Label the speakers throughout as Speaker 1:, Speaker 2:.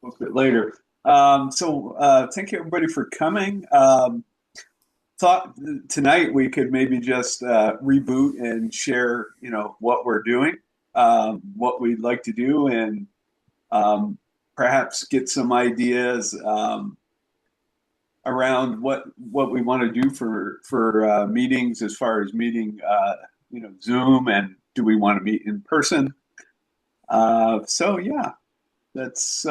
Speaker 1: a bit later. Thank you everybody for coming. Thought tonight we could maybe just reboot and share, what we're doing, what we'd like to do, and perhaps get some ideas around what we want to do for meetings as far as meeting, Zoom, and do we want to meet in person? Yeah, that's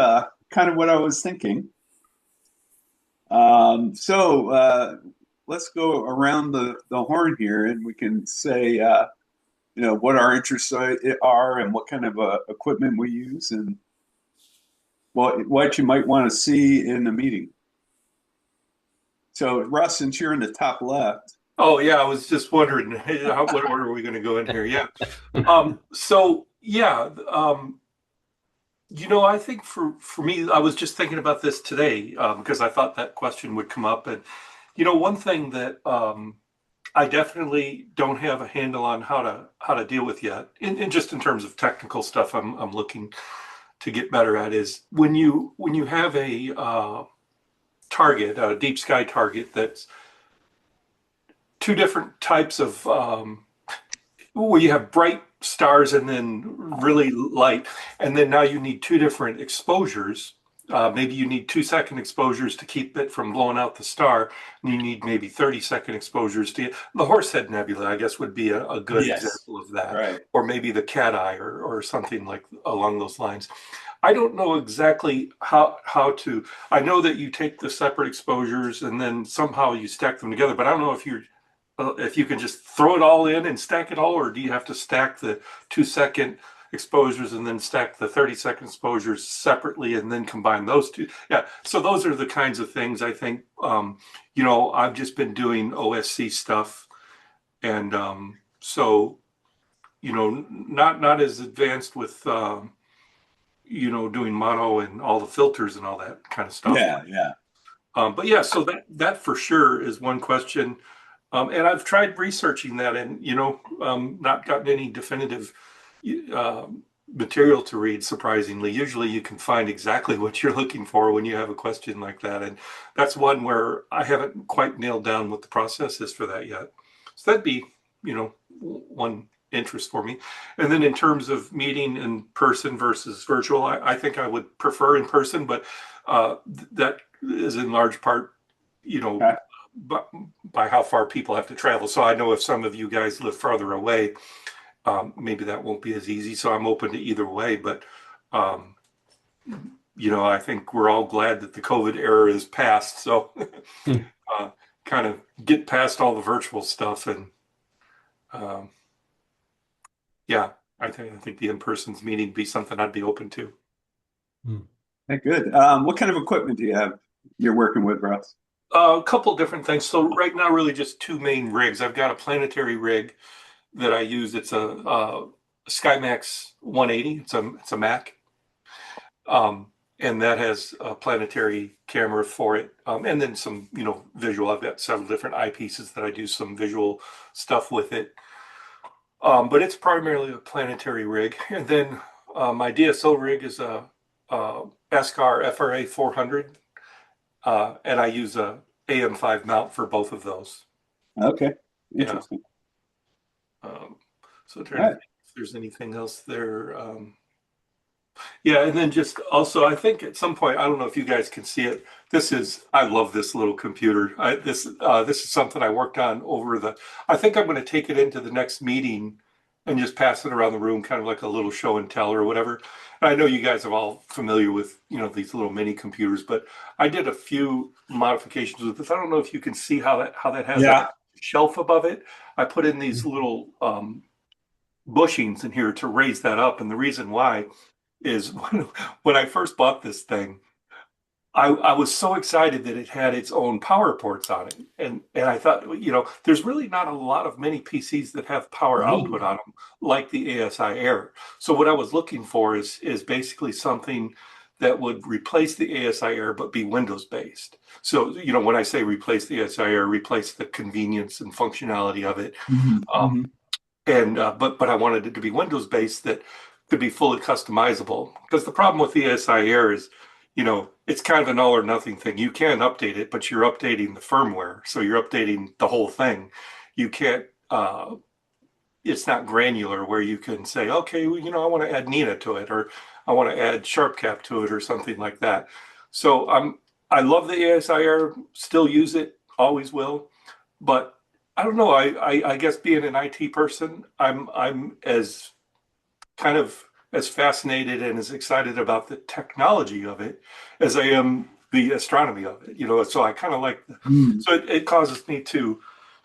Speaker 1: kind of what I was thinking. Um, so uh, let's go around the horn here, and we can say, what our interests are and what kind of equipment we use, and what you might want to see in the meeting. So, Russ, since you're in the top left,
Speaker 2: Oh yeah, I was just wondering what order are we going to go in here? Yeah. So yeah, I think for me, I was just thinking about this today because I thought that question would come up, and one thing that I definitely don't have a handle on how to deal with yet, in just in terms of technical stuff, I'm looking to get better at is when you have a target, a deep sky target that's two different types of where you have bright stars and then really light, and then now you need two different exposures. Maybe you need 2-second exposures to keep it from blowing out the star, and you need maybe 30-second exposures to the Horsehead Nebula, I guess, would be a good
Speaker 1: yes,
Speaker 2: example of that,
Speaker 1: right.
Speaker 2: or maybe the Cat Eye or something like along those lines. I don't know exactly how to. I know that you take the separate exposures and then somehow you stack them together, but I don't know if you can just throw it all in and stack it all, or do you have to stack the 2-second exposures and then stack the 30-second exposures separately and then combine those two? Yeah, so those are the kinds of things I think. I've just been doing OSC stuff, and not as advanced with doing mono and all the filters and all that kind of stuff.
Speaker 1: Yeah, yeah.
Speaker 2: But yeah, so that for sure is one question. And I've tried researching that and, not gotten any definitive uh, material to read, surprisingly. Usually you can find exactly what you're looking for when you have a question like that. And that's one where I haven't quite nailed down what the process is for that yet. So that'd be, one interest for me. And then in terms of meeting in person versus virtual, I think I would prefer in person, but that is in large part, you know,
Speaker 1: Okay.
Speaker 2: by how far people have to travel. So I know if some of you guys live farther away, maybe that won't be as easy. So I'm open to either way. But, um, I think we're all glad that the COVID era is past. So
Speaker 3: Hmm.
Speaker 2: uh, kind of get past all the virtual stuff. And um, yeah, I think the in-person's meeting would be something I'd be open to.
Speaker 3: Hmm.
Speaker 1: Okay, good. What kind of equipment do you have you're working with, Russ?
Speaker 2: A couple different things. So right now, really just two main rigs. I've got a planetary rig that I use. It's a SkyMax 180. It's a Mac, and that has a planetary camera for it, and then some visual. I've got several different eyepieces that I do some visual stuff with it. But it's primarily a planetary rig, and then my DSO rig is a Beskar FRA 400, and I use a AM5 mount for both of those.
Speaker 1: Okay,
Speaker 2: Yeah.
Speaker 1: interesting.
Speaker 2: Um, so
Speaker 1: All
Speaker 2: trying to
Speaker 1: right.
Speaker 2: think if there's anything else there. Yeah, and then just also, I think at some point, I don't know if you guys can see it. I love this little computer. This is something I worked on over the. I think I'm going to take it into the next meeting and just pass it around the room, kind of like a little show and tell or whatever. And I know you guys are all familiar with these little mini computers, but I did a few modifications with this. I don't know if you can see how that has a
Speaker 1: Yeah.
Speaker 2: shelf above it. I put in these little bushings in here to raise that up, and the reason why is when I first bought this thing, I was so excited that it had its own power ports on it. And I thought, there's really not a lot of many PCs that have power output on them like the ASI Air. So what I was looking for is basically something that would replace the ASI Air but be Windows based. So, when I say replace the ASI Air, replace the convenience and functionality of it.
Speaker 1: Hmm.
Speaker 2: Um,
Speaker 1: Hmm.
Speaker 2: and but I wanted it to be Windows based that could be fully customizable. Because the problem with the ASI Air is it's kind of an all or nothing thing. You can update it, but you're updating the firmware. So you're updating the whole thing. You can't, it's not granular where you can say, okay, well, I want to add Nina to it, or I want to add SharpCap to it, or something like that. So I love the ASIR, still use it, always will. But I don't know. I guess being an IT person, I'm as kind of as fascinated and as excited about the technology of it as I am the astronomy of it. So I kind of like,
Speaker 1: Mm.
Speaker 2: so it causes me to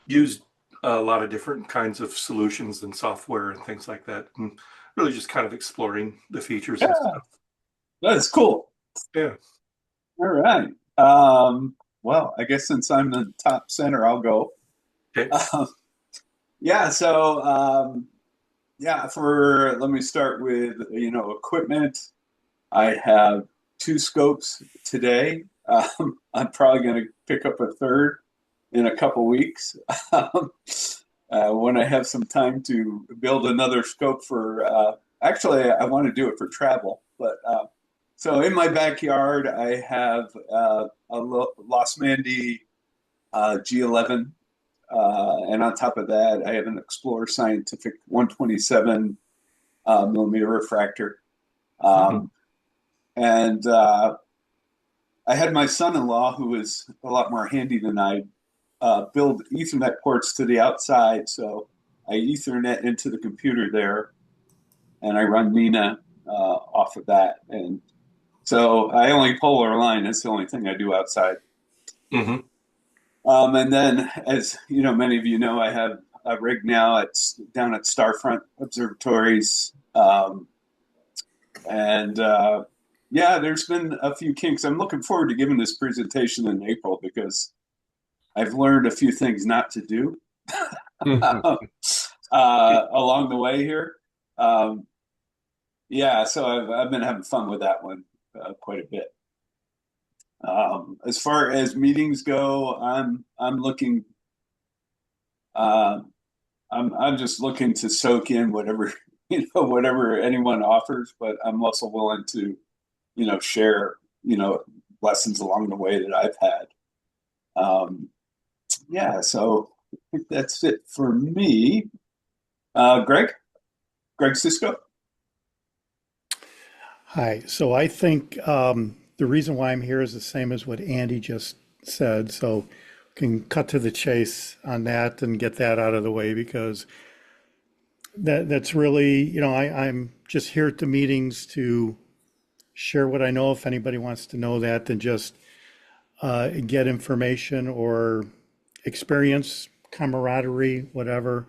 Speaker 2: use a lot of different kinds of solutions and software and things like that, and really just kind of exploring the features and
Speaker 1: Yeah,
Speaker 2: stuff.
Speaker 1: that's cool.
Speaker 2: Yeah.
Speaker 1: All right. Well, I guess since I'm the top center, I'll go.
Speaker 2: Okay.
Speaker 1: Um, yeah. So, yeah, let me start with, equipment. I have two scopes today. I'm probably going to pick up a third in a couple weeks um, when I have some time to build another scope for. Actually, I want to do it for travel, but so in my backyard, I have Lost Mandy G11, and on top of that, I have an Explorer Scientific 127 millimeter refractor.
Speaker 2: Hmm.
Speaker 1: Um, and I had my son-in-law, who is a lot more handy than I, build Ethernet ports to the outside. So I Ethernet into the computer there, and I run Mina off of that. And so I only polar line. That's the only thing I do outside.
Speaker 2: Hmm.
Speaker 1: And then, as many of you know, I have a rig now. It's down at Starfront Observatories, and yeah, there's been a few kinks. I'm looking forward to giving this presentation in April because I've learned a few things not to do along the way here. Um, yeah, so I've been having fun with that one quite a bit. As far as meetings go, I'm looking. Uh, I'm just looking to soak in whatever whatever anyone offers, but I'm also willing to share lessons along the way that I've had. Um, yeah, so I think that's it for me. Greg Cisco.
Speaker 4: Hi. So I think the reason why I'm here is the same as what Andy just said. So we can cut to the chase on that and get that out of the way because that's really, I'm just here at the meetings to share what I know if anybody wants to know that, then just get information or experience, camaraderie, whatever,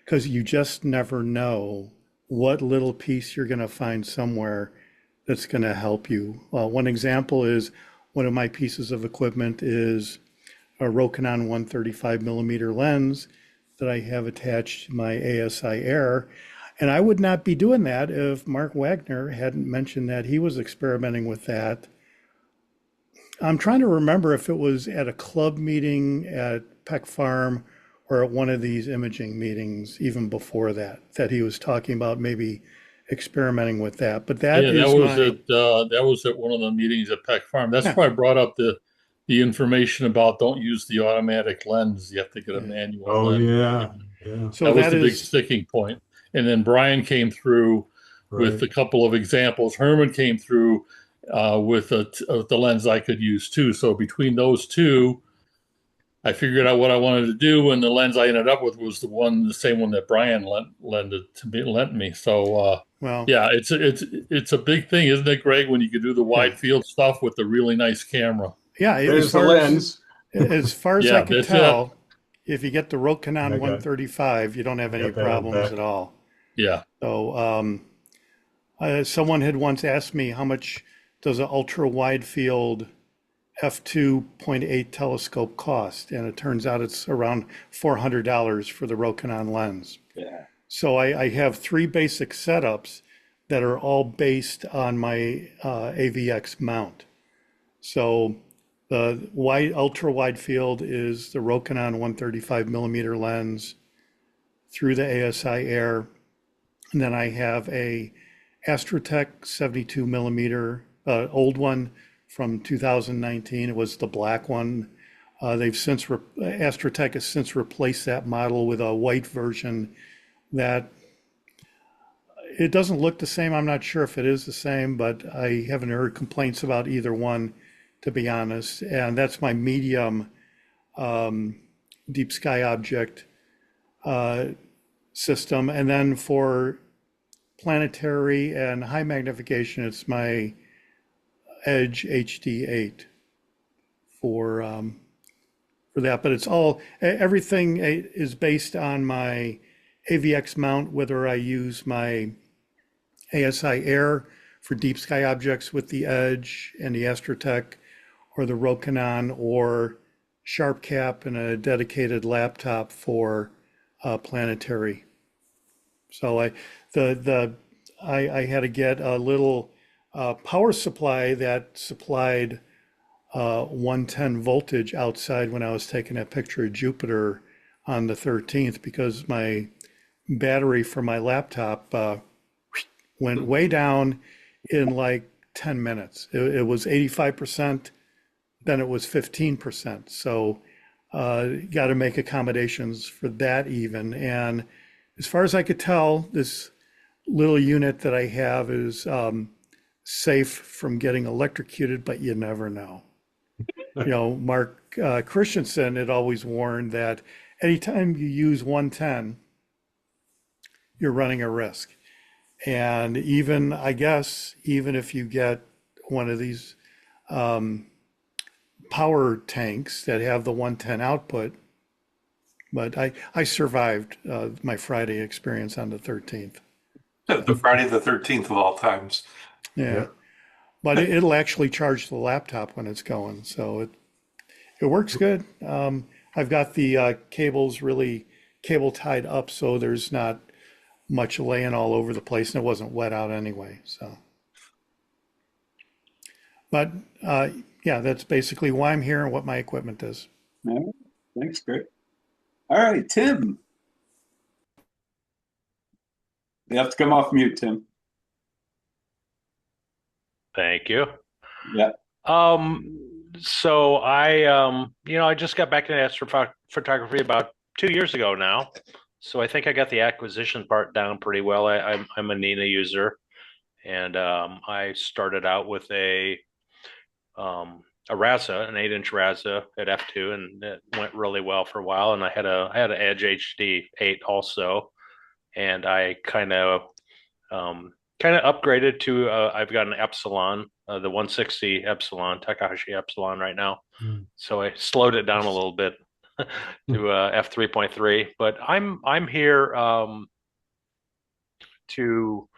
Speaker 4: because you just never know what little piece you're going to find somewhere that's going to help you. One example is one of my pieces of equipment is a Rokinon 135 millimeter lens that I have attached to my ASI Air. And I would not be doing that if Mark Wagner hadn't mentioned that he was experimenting with that. I'm trying to remember if it was at a club meeting at Peck Farm or at one of these imaging meetings even before that, that he was talking about maybe experimenting with that. But that
Speaker 3: Yeah,
Speaker 4: is my,
Speaker 3: that was at one of the meetings at Peck Farm. That's
Speaker 4: yeah,
Speaker 3: why I brought up the information about don't use the automatic lens. You have to get a
Speaker 4: yeah.
Speaker 3: manual
Speaker 5: Oh
Speaker 3: lens.
Speaker 5: yeah, yeah,
Speaker 4: So
Speaker 3: That was
Speaker 4: that
Speaker 3: the big
Speaker 4: is,
Speaker 3: sticking point. And then Brian came through with
Speaker 5: right.
Speaker 3: a couple of examples. Herman came through with the lens I could use too. So between those two, I figured out what I wanted to do, and the lens I ended up with was the same one that Brian lent me. So
Speaker 4: well,
Speaker 3: yeah, it's a big thing, isn't it, Greg? When you can do the
Speaker 4: yeah.
Speaker 3: wide field stuff with the really nice camera.
Speaker 4: Yeah,
Speaker 5: There's the lens.
Speaker 4: as far as I
Speaker 3: Yeah,
Speaker 4: could
Speaker 3: that's it.
Speaker 4: tell, if you get the Rokinon
Speaker 5: I got
Speaker 4: 135, you don't have
Speaker 5: I
Speaker 4: any
Speaker 5: got that on
Speaker 4: problems
Speaker 5: deck.
Speaker 4: at all.
Speaker 3: Yeah.
Speaker 4: So someone had once asked me how much does an ultra wide field f2.8 telescope cost, and it turns out it's around $400 for the Rokinon lens.
Speaker 1: Yeah.
Speaker 4: So I have three basic setups that are all based on my AVX mount. So the ultra wide field is the Rokinon 135 millimeter lens through the ASI Air. And then I have a Astrotech 72 millimeter old one from 2019. It was the black one. Astrotech has since replaced that model with a white version that it doesn't look the same. I'm not sure if it is the same, but I haven't heard complaints about either one, to be honest. And that's my medium deep sky object uh, system. And then for planetary and high magnification, it's my Edge HD8 for for that. But everything is based on my AVX mount, whether I use my ASI Air for deep sky objects with the Edge and the Astrotech, or the Rokinon, or SharpCap and a dedicated laptop for planetary. So I had to get a little power supply that supplied 110 voltage outside when I was taking a picture of Jupiter on the 13th, because my battery for my laptop went way down in like 10 minutes. It was 85%, then it was 15%. So got to make accommodations for that even. And as far as I could tell, this little unit that I have is safe from getting electrocuted, but you never know. Mark Christensen had always warned that anytime you use 110, you're running a risk. And even, I guess, even if you get one of these power tanks that have the 110 output, but I survived my Friday experience on the 13th.
Speaker 2: The Friday the 13th of all times.
Speaker 4: Yeah.
Speaker 5: Yeah.
Speaker 4: But it'll actually charge the laptop when it's going. So it works good. I've got the cables really cable tied up, so there's not much laying all over the place, and it wasn't wet out anyway. So, but yeah, that's basically why I'm here and what my equipment is.
Speaker 1: All right. Thanks, Greg. All right, Tim. You have to come off mute, Tim.
Speaker 6: Thank you.
Speaker 1: Yeah.
Speaker 6: So I just got back into astrophotography about 2 years ago now. So I think I got the acquisition part down pretty well. I'm a Nina user, and I started out with a Rasa, an 8-inch Rasa at f2, and it went really well for a while. And I had an Edge HD8 also, and I kind of upgraded to I've got an Epsilon, the 160 Epsilon, Takahashi Epsilon right now. So I slowed it down a little bit to f3.3. But I'm here to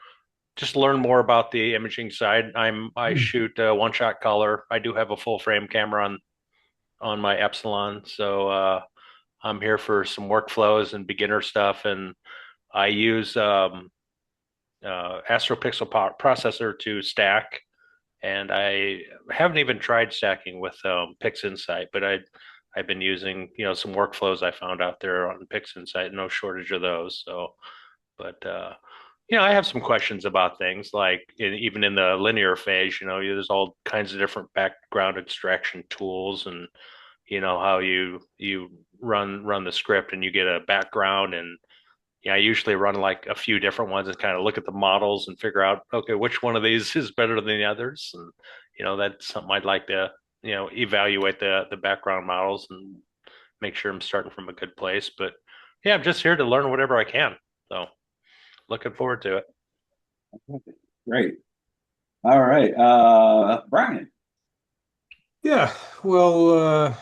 Speaker 6: just learn more about the imaging side. I shoot one shot color. I do have a full frame camera on my Epsilon, so I'm here for some workflows and beginner stuff. And I use AstroPixel processor to stack, and I haven't even tried stacking with PixInsight, but I've been using some workflows I found out there on PixInsight. No shortage of those. So, but I have some questions about things like even in the linear phase. There's all kinds of different background extraction tools, and how you run the script and you get a background. And I usually run like a few different ones and kind of look at the models and figure out, okay, which one of these is better than the others. And, that's something I'd like to, evaluate the background models and make sure I'm starting from a good place. But yeah, I'm just here to learn whatever I can. So looking forward to it.
Speaker 1: Great. All right. Brian.
Speaker 5: Yeah, well,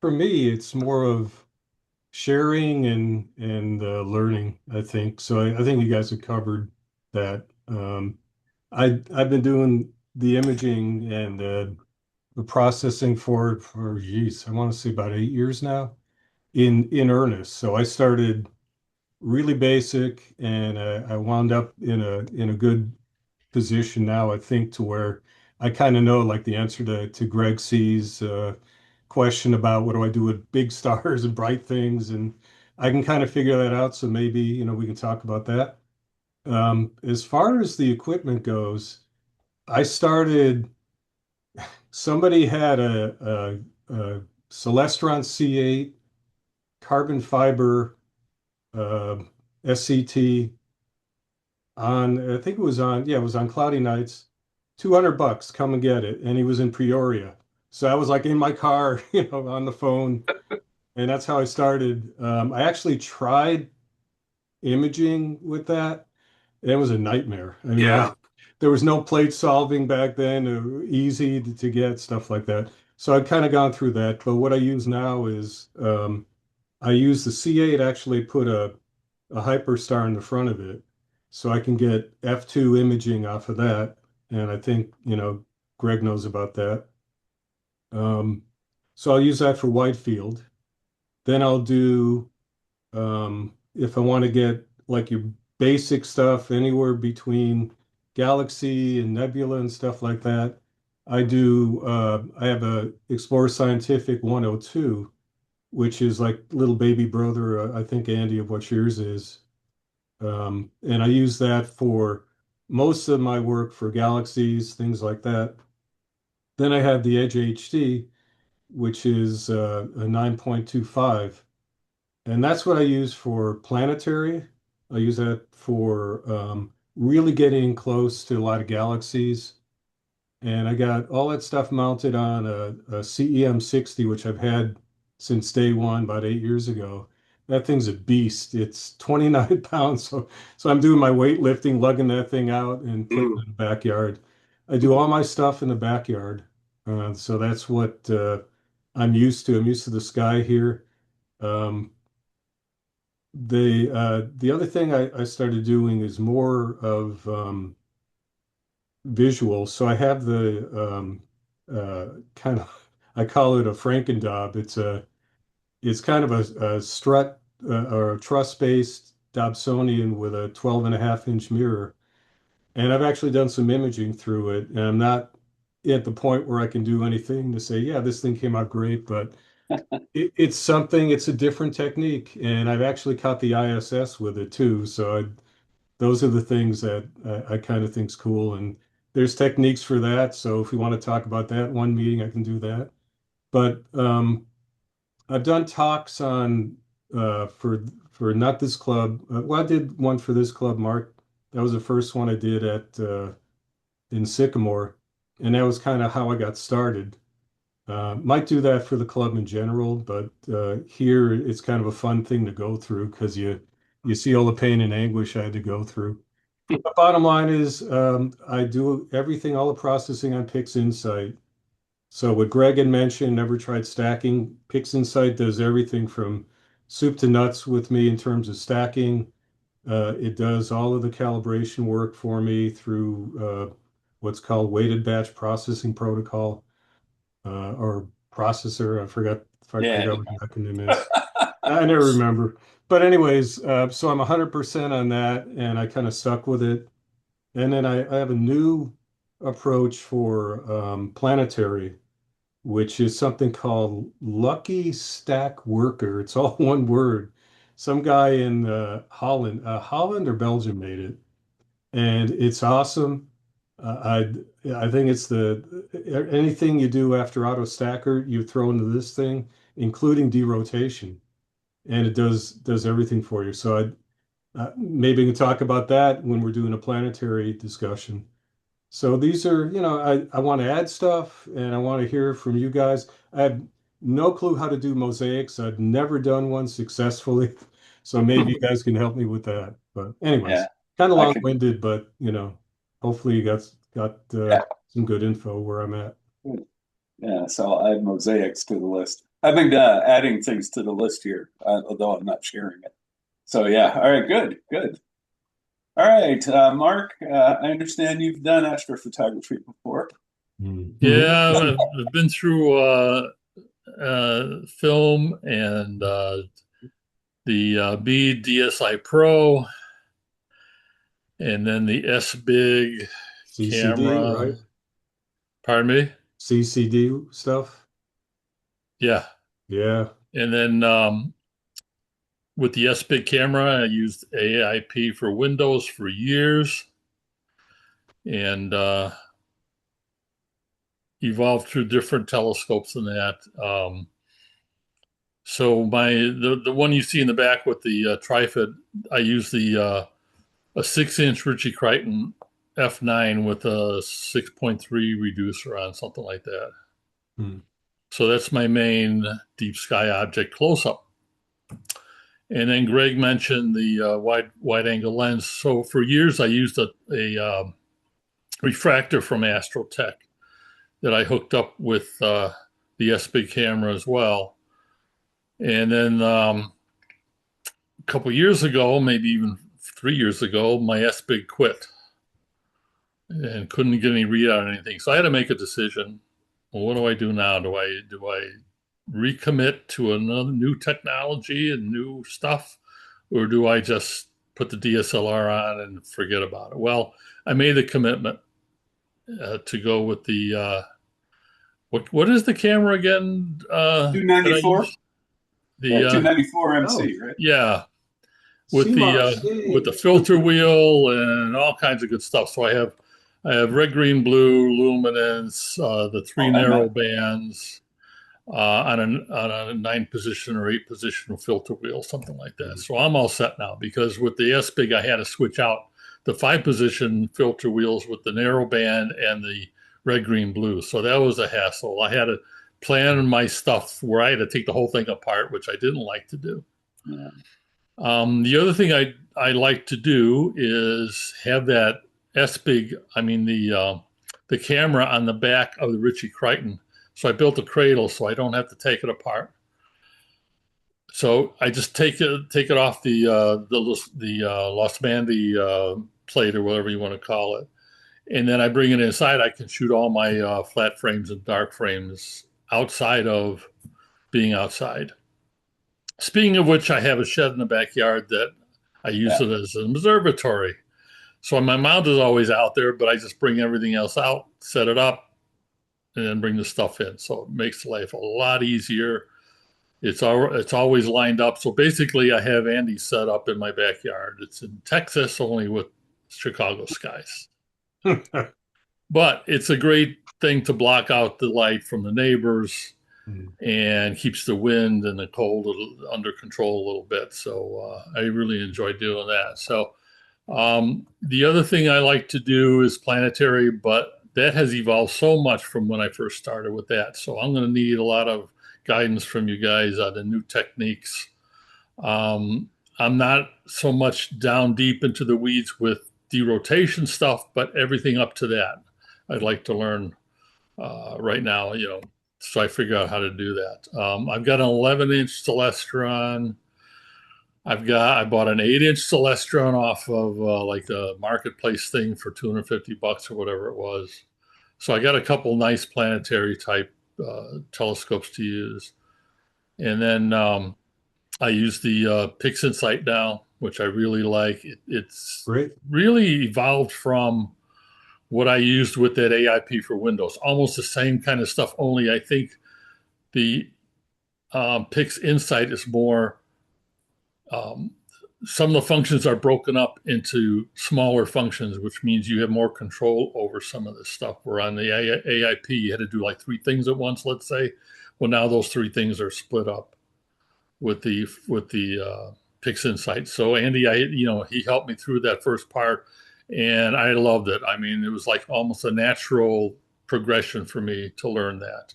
Speaker 5: for me, it's more of sharing and learning, I think. So I think you guys have covered that. I've been doing the imaging and the processing for geez, I want to say about 8 years now in earnest. So I started really basic, and I wound up in a good position now, I think, to where I kind of know like the answer to Greg C's question about what do I do with big stars and bright things, and I can kind of figure that out. So maybe, we can talk about that. As far as the equipment goes, I started somebody had a Celestron C8 carbon fiber uh, SCT on, I think it was on, yeah, it was on Cloudy Nights. $200, come and get it. And he was in Peoria. So I was like in my car, on the phone. And that's how I started. I actually tried imaging with that. It was a nightmare. I mean,
Speaker 2: Yeah.
Speaker 5: there was no plate solving back then, easy to get stuff like that. So I'd kind of gone through that. But what I use now is I use the C8, actually put a hyperstar in the front of it so I can get F2 imaging off of that. And I think, Greg knows about that. Um, so I'll use that for wide field. Then I'll do, if I want to get like your basic stuff anywhere between galaxy and nebula and stuff like that, I have a Explorer Scientific 102, which is like little baby brother, I think, Andy, of what yours is. And I use that for most of my work for galaxies, things like that. Then I have the Edge HD, which is a 9.25. And that's what I use for planetary. I use that for really getting close to a lot of galaxies. And I got all that stuff mounted on a CEM 60, which I've had since day one, about 8 years ago. That thing's a beast. It's 29 pounds. So I'm doing my weightlifting, lugging that thing out and putting it
Speaker 2: Mm.
Speaker 5: in the backyard. I do all my stuff in the backyard. So that's what I'm used to. I'm used to the sky here. Um, the other thing I started doing is more of visual. So I have the kind of, I call it a Frankendob. It's kind of a strut or a truss-based Dobsonian with a 12.5 inch mirror. And I've actually done some imaging through it. And I'm not at the point where I can do anything to say, yeah, this thing came out great, but it's something, it's a different technique. And I've actually caught the ISS with it too. So those are the things that I kind of think's cool. And there's techniques for that. So if we want to talk about that one meeting, I can do that. But I've done talks on for not this club. Well, I did one for this club, Mark. That was the first one I did at in Sycamore, and that was kind of how I got started. Might do that for the club in general, but here it's kind of a fun thing to go through because you see all the pain and anguish I had to go through. The bottom line is I do everything, all the processing on PixInsight. So what Greg had mentioned, never tried stacking. PixInsight does everything from soup to nuts with me in terms of stacking. It does all of the calibration work for me through what's called weighted batch processing protocol or processor. I
Speaker 1: Yeah.
Speaker 5: forgot what the acronym is. I never remember. But anyways, so I'm 100% on that, and I kind of stuck with it. And then I have a new approach for planetary, which is something called Lucky Stack Worker. It's all one word. Some guy in Holland or Belgium made it, and it's awesome. I think it's anything you do after auto stacker, you throw into this thing, including derotation, and it does everything for you. So maybe we can talk about that when we're doing a planetary discussion. So these are, I want to add stuff and I want to hear from you guys. I have no clue how to do mosaics. I've never done one successfully. So maybe you guys can help me with that. But
Speaker 1: Yeah.
Speaker 5: anyways, kind of
Speaker 1: I can.
Speaker 5: long-winded, but hopefully you got
Speaker 1: Yeah.
Speaker 5: some good info where I'm at.
Speaker 1: Yeah. So I'll add mosaics to the list. I've been adding things to the list here, although I'm not sharing it. So yeah. All right. Good. Good. All right, Mark. I understand you've done astrophotography before.
Speaker 5: Mhm.
Speaker 3: Yeah, I've been through film and the B DSI Pro, and then the S Big
Speaker 5: CCD,
Speaker 3: camera.
Speaker 5: right?
Speaker 3: Pardon me?
Speaker 5: CCD stuff.
Speaker 3: Yeah.
Speaker 5: Yeah.
Speaker 3: And then with the S Big camera, I used AIP for Windows for years. And evolved through different telescopes and that. So the one you see in the back with the trifid, I use the a 6-inch Ritchie Crichton F9 with a 6.3 reducer on, something like that.
Speaker 5: Hmm.
Speaker 3: So that's my main deep sky object close up. And then Greg mentioned the wide angle lens. So for years I used a refractor from Astrotech that I hooked up with the S-Big camera as well. And then a couple years ago, maybe even 3 years ago, my S-Big quit and couldn't get any readout or anything. So I had to make a decision. Well, what do I do now? Do I recommit to another new technology and new stuff, or do I just put the DSLR on and forget about it? Well, I made the commitment to go with the what is the camera again that I
Speaker 1: 294?
Speaker 3: use?
Speaker 1: Yeah,
Speaker 3: The
Speaker 1: 294
Speaker 5: Oh,
Speaker 1: MC, right?
Speaker 3: yeah,
Speaker 5: CMOS,
Speaker 3: with the
Speaker 5: yay.
Speaker 3: filter wheel and all kinds of good stuff. So I have red, green, blue, luminance, the three
Speaker 1: Oh, and
Speaker 3: narrow
Speaker 1: that,
Speaker 3: bands on a 9-position or 8-position filter wheel, something like that.
Speaker 5: Mhm.
Speaker 3: So I'm all set now because with the S-Big, I had to switch out the 5-position filter wheels with the narrow band and the red, green, blue. So that was a hassle. I had to plan my stuff where I had to take the whole thing apart, which I didn't like to do.
Speaker 1: yeah.
Speaker 3: The other thing I like to do is have that S-Big, I mean the camera on the back of the Ritchie Crichton. So I built a cradle so I don't have to take it apart. So I just take it off the Los Mandy plate or whatever you want to call it, and then I bring it inside. I can shoot all my flat frames and dark frames outside of being outside. Speaking of which, I have a shed in the backyard that I use
Speaker 1: Yeah.
Speaker 3: it as an observatory. So my mount is always out there, but I just bring everything else out, set it up, and then bring the stuff in. So it makes life a lot easier. It's always lined up. So basically, I have Andy set up in my backyard. It's in Texas, only with Chicago skies. But it's a great thing to block out the light from the neighbors
Speaker 5: Mhm.
Speaker 3: and keeps the wind and the cold under control a little bit. So I really enjoy doing that. So the other thing I like to do is planetary, but that has evolved so much from when I first started with that. So I'm going to need a lot of guidance from you guys on the new techniques. Um, I'm not so much down deep into the weeds with derotation stuff, but everything up to that, I'd like to learn right now. So I figure out how to do that. I've got an 11-inch Celestron. I bought an 8-inch Celestron off of like the marketplace thing for $250 or whatever it was. So I got a couple nice planetary type telescopes to use, and then I use the PixInsight now, which I really like. It's
Speaker 5: Great.
Speaker 3: really evolved from what I used with that AIP for Windows. Almost the same kind of stuff, only I think the PixInsight is more. Um, some of the functions are broken up into smaller functions, which means you have more control over some of this stuff. Where on the AIP, you had to do like 3 things at once, let's say. Well, now those 3 things are split up with the PixInsight. So Andy, he helped me through that first part, and I loved it. I mean, it was like almost a natural progression for me to learn that.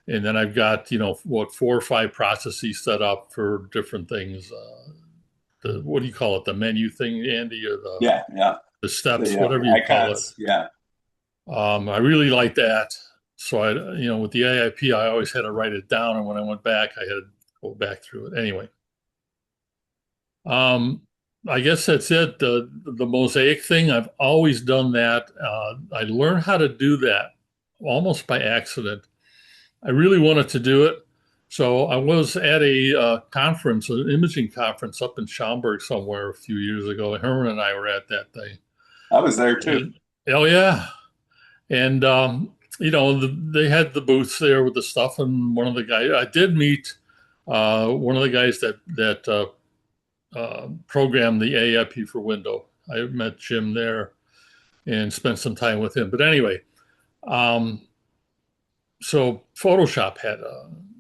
Speaker 3: And then I've got 4 or 5 processes set up for different things. What do you call it? The menu thing, Andy, or the
Speaker 1: Yeah, yeah.
Speaker 3: the steps,
Speaker 1: The
Speaker 3: whatever you call it.
Speaker 1: icons, yeah.
Speaker 3: I really like that. So with the AIP, I always had to write it down, and when I went back, I had to go back through it. Anyway, Um, I guess that's it. The mosaic thing, I've always done that. I learned how to do that almost by accident. I really wanted to do it. So I was at a conference, an imaging conference up in Schaumburg somewhere a few years ago. Herman and I were at that thing.
Speaker 1: I was there too.
Speaker 3: And, oh, yeah. And, they had the booths there with the stuff. And one of the guys, I did meet one of the guys that programmed the AIP for Windows. I met Jim there and spent some time with him. But anyway, um, so Photoshop had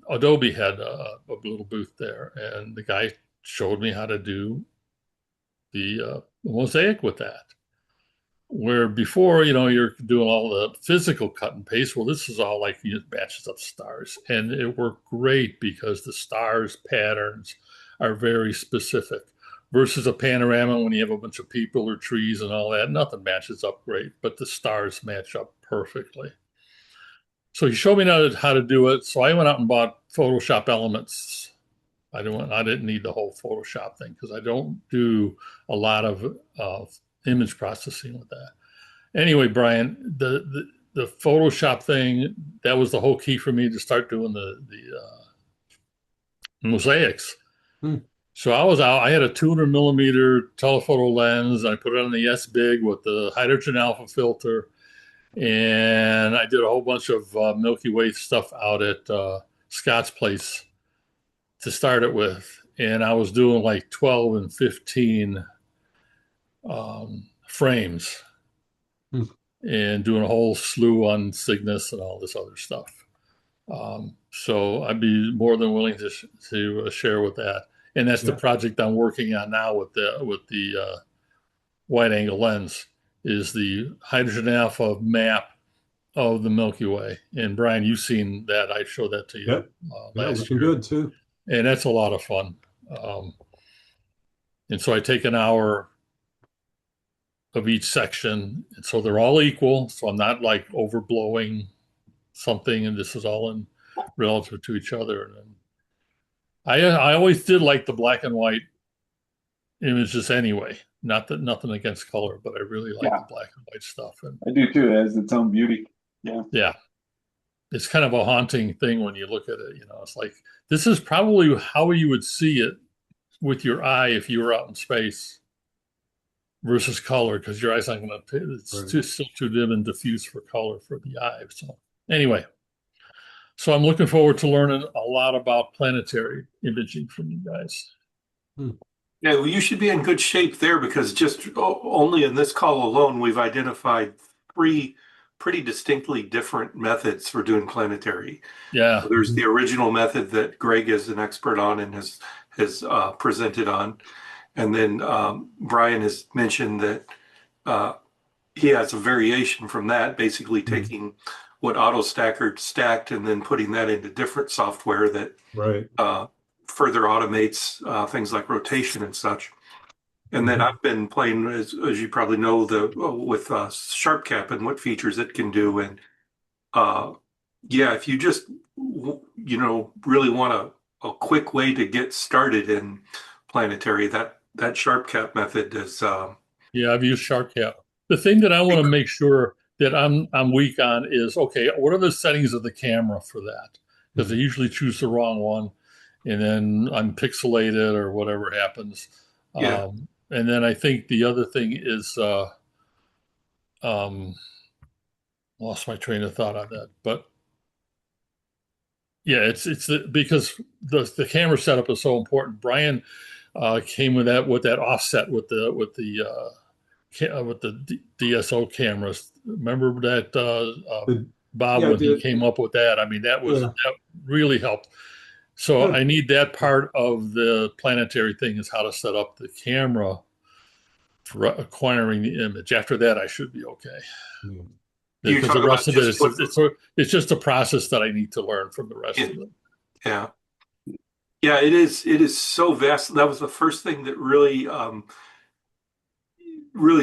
Speaker 3: Adobe had a little booth there, and the guy showed me how to do the mosaic with that. Where before, you're doing all the physical cut and paste. Well, this is all like matches up stars, and it worked great because the stars patterns are very specific. Versus a panorama when you have a bunch of people or trees and all that, nothing matches up great, but the stars match up perfectly. So he showed me how to do it. So I went out and bought Photoshop Elements. I didn't need the whole Photoshop thing because I don't do a lot of image processing with that. Anyway, Brian, the Photoshop thing, that was the whole key for me to start doing the mosaics.
Speaker 5: Hmm.
Speaker 3: So I was out. I had a 200 millimeter telephoto lens. I put it on the S Big with the hydrogen alpha filter, and I did a whole bunch of Milky Way stuff out at Scott's place to start it with. And I was doing like 12 and 15 frames
Speaker 5: Hmm.
Speaker 3: and doing a whole slew on Cygnus and all this other stuff. So I'd be more than willing to share with that. And that's the
Speaker 5: Yeah.
Speaker 3: project I'm working on now with the wide angle lens is the hydrogen alpha map of the Milky Way. And Brian, you've seen that. I showed that to you
Speaker 5: Yep. Yeah,
Speaker 3: last
Speaker 5: looking
Speaker 3: year.
Speaker 5: good too.
Speaker 3: And that's a lot of fun. And so I take an hour of each section. And so they're all equal. So I'm not like overblowing something, and this is all in relative to each other. And I always did like the black and white images anyway. Not that nothing against color, but I really like
Speaker 1: Yeah,
Speaker 3: the black and white stuff. And
Speaker 1: I do too. It has its own beauty. Yeah.
Speaker 3: yeah, it's kind of a haunting thing when you look at it. It's like this is probably how you would see it with your eye if you were out in space versus color, because your eyes aren't going to.
Speaker 5: Right.
Speaker 3: Still too dim and diffuse for color for the eye. So anyway, so I'm looking forward to learning a lot about planetary imaging from you guys.
Speaker 5: Hmm.
Speaker 2: Yeah, well, you should be in good shape there because just only in this call alone, we've identified three pretty distinctly different methods for doing planetary.
Speaker 3: Yeah,
Speaker 2: There's the original method that Greg is an expert on and has presented on, and then Brian has mentioned that uh, he has a variation from that, basically
Speaker 5: Hmm.
Speaker 2: taking what AutoStacker stacked and then putting that into different software that
Speaker 5: Right.
Speaker 2: further automates things like rotation and such. And then
Speaker 5: Mhm.
Speaker 2: I've been playing, as you probably know, with SharpCap and what features it can do. And uh, yeah, if you just really want a quick way to get started in planetary, that SharpCap method is
Speaker 3: yeah, I've used SharkCap. The thing that I want to make sure that I'm weak on is okay. What are the settings of the camera for that? Because I
Speaker 5: Mhm.
Speaker 3: usually choose the wrong one, and then I'm pixelated or whatever happens.
Speaker 2: yeah.
Speaker 3: And then I think the other thing is um, lost my train of thought on that, but yeah, because the camera setup is so important. Brian came with that offset with the DSO cameras. Remember that
Speaker 5: The-
Speaker 3: Bob
Speaker 5: Yeah, I
Speaker 3: when he
Speaker 5: did.
Speaker 3: came up with that? I mean,
Speaker 5: Yeah.
Speaker 3: that really helped. So
Speaker 5: Good.
Speaker 3: I need that part of the planetary thing is how to set up the camera for acquiring the image. After that, I should be okay.
Speaker 5: Yeah.
Speaker 2: You
Speaker 3: Because the
Speaker 2: talk about
Speaker 3: rest of it
Speaker 2: just
Speaker 3: is
Speaker 2: what,
Speaker 3: it's just a process that I need to learn from the rest
Speaker 2: yeah,
Speaker 3: of it.
Speaker 2: yeah, yeah. It is so vast. That was the first thing that really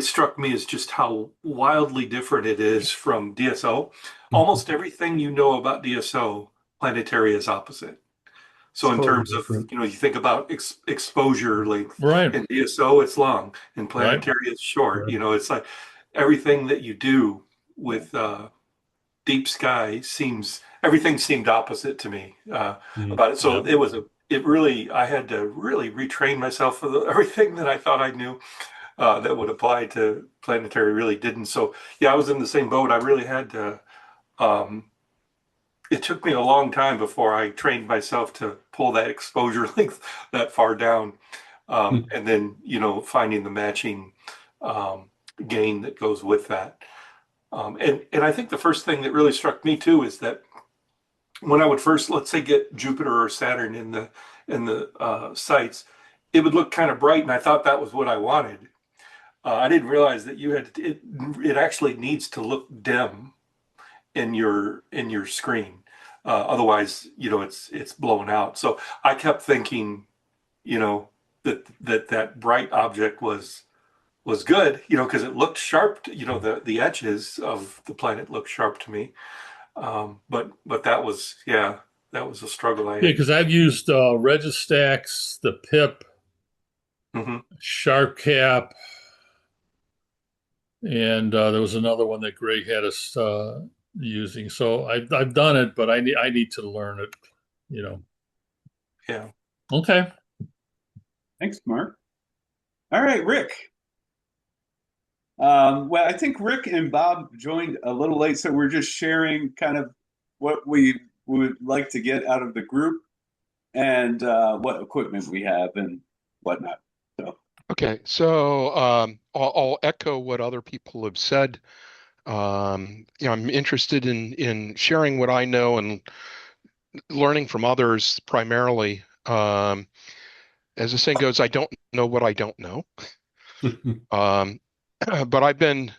Speaker 2: struck me is just how wildly different it is from DSO.
Speaker 5: Mhm.
Speaker 2: Almost everything you know about DSO, planetary is opposite.
Speaker 5: It's
Speaker 2: So in
Speaker 5: totally
Speaker 2: terms of,
Speaker 5: different.
Speaker 2: you think about exposure length,
Speaker 3: Right,
Speaker 2: in DSO it's long, in
Speaker 3: right.
Speaker 2: planetary it's short.
Speaker 5: Right.
Speaker 2: It's like everything that you do with deep sky everything seemed opposite to me
Speaker 5: Mhm.
Speaker 2: about it. So
Speaker 3: Yeah.
Speaker 2: I had to really retrain myself for everything that I thought I knew that would apply to planetary really didn't. So yeah, I was in the same boat. I really had to. Um, it took me a long time before I trained myself to pull that exposure length that far down,
Speaker 5: Mhm.
Speaker 2: and then finding the matching um, gain that goes with that. And I think the first thing that really struck me too is that when I would first, let's say, get Jupiter or Saturn in the sites, it would look kind of bright, and I thought that was what I wanted. I didn't realize that it actually needs to look dim in your screen. Otherwise, it's blown out. So I kept thinking, that bright object was good, because it looked sharp. The edges of the planet looked sharp to me. But that was, yeah, that was a struggle I
Speaker 3: Yeah,
Speaker 2: had.
Speaker 3: because I've used Registax, the PIP,
Speaker 2: Hmm.
Speaker 3: Sharp Cap, and there was another one that Greg had us using. So I've done it, but I need to learn it. You know.
Speaker 2: Yeah.
Speaker 3: Okay.
Speaker 1: Thanks, Mark. All right, Rick. Well, I think Rick and Bob joined a little late, so we're just sharing kind of what we would like to get out of the group and what equipment we have and whatnot. So,
Speaker 7: Okay, so I'll echo what other people have said. I'm interested in sharing what I know and learning from others primarily. As the saying goes, I don't know what I don't know. Um, but I've been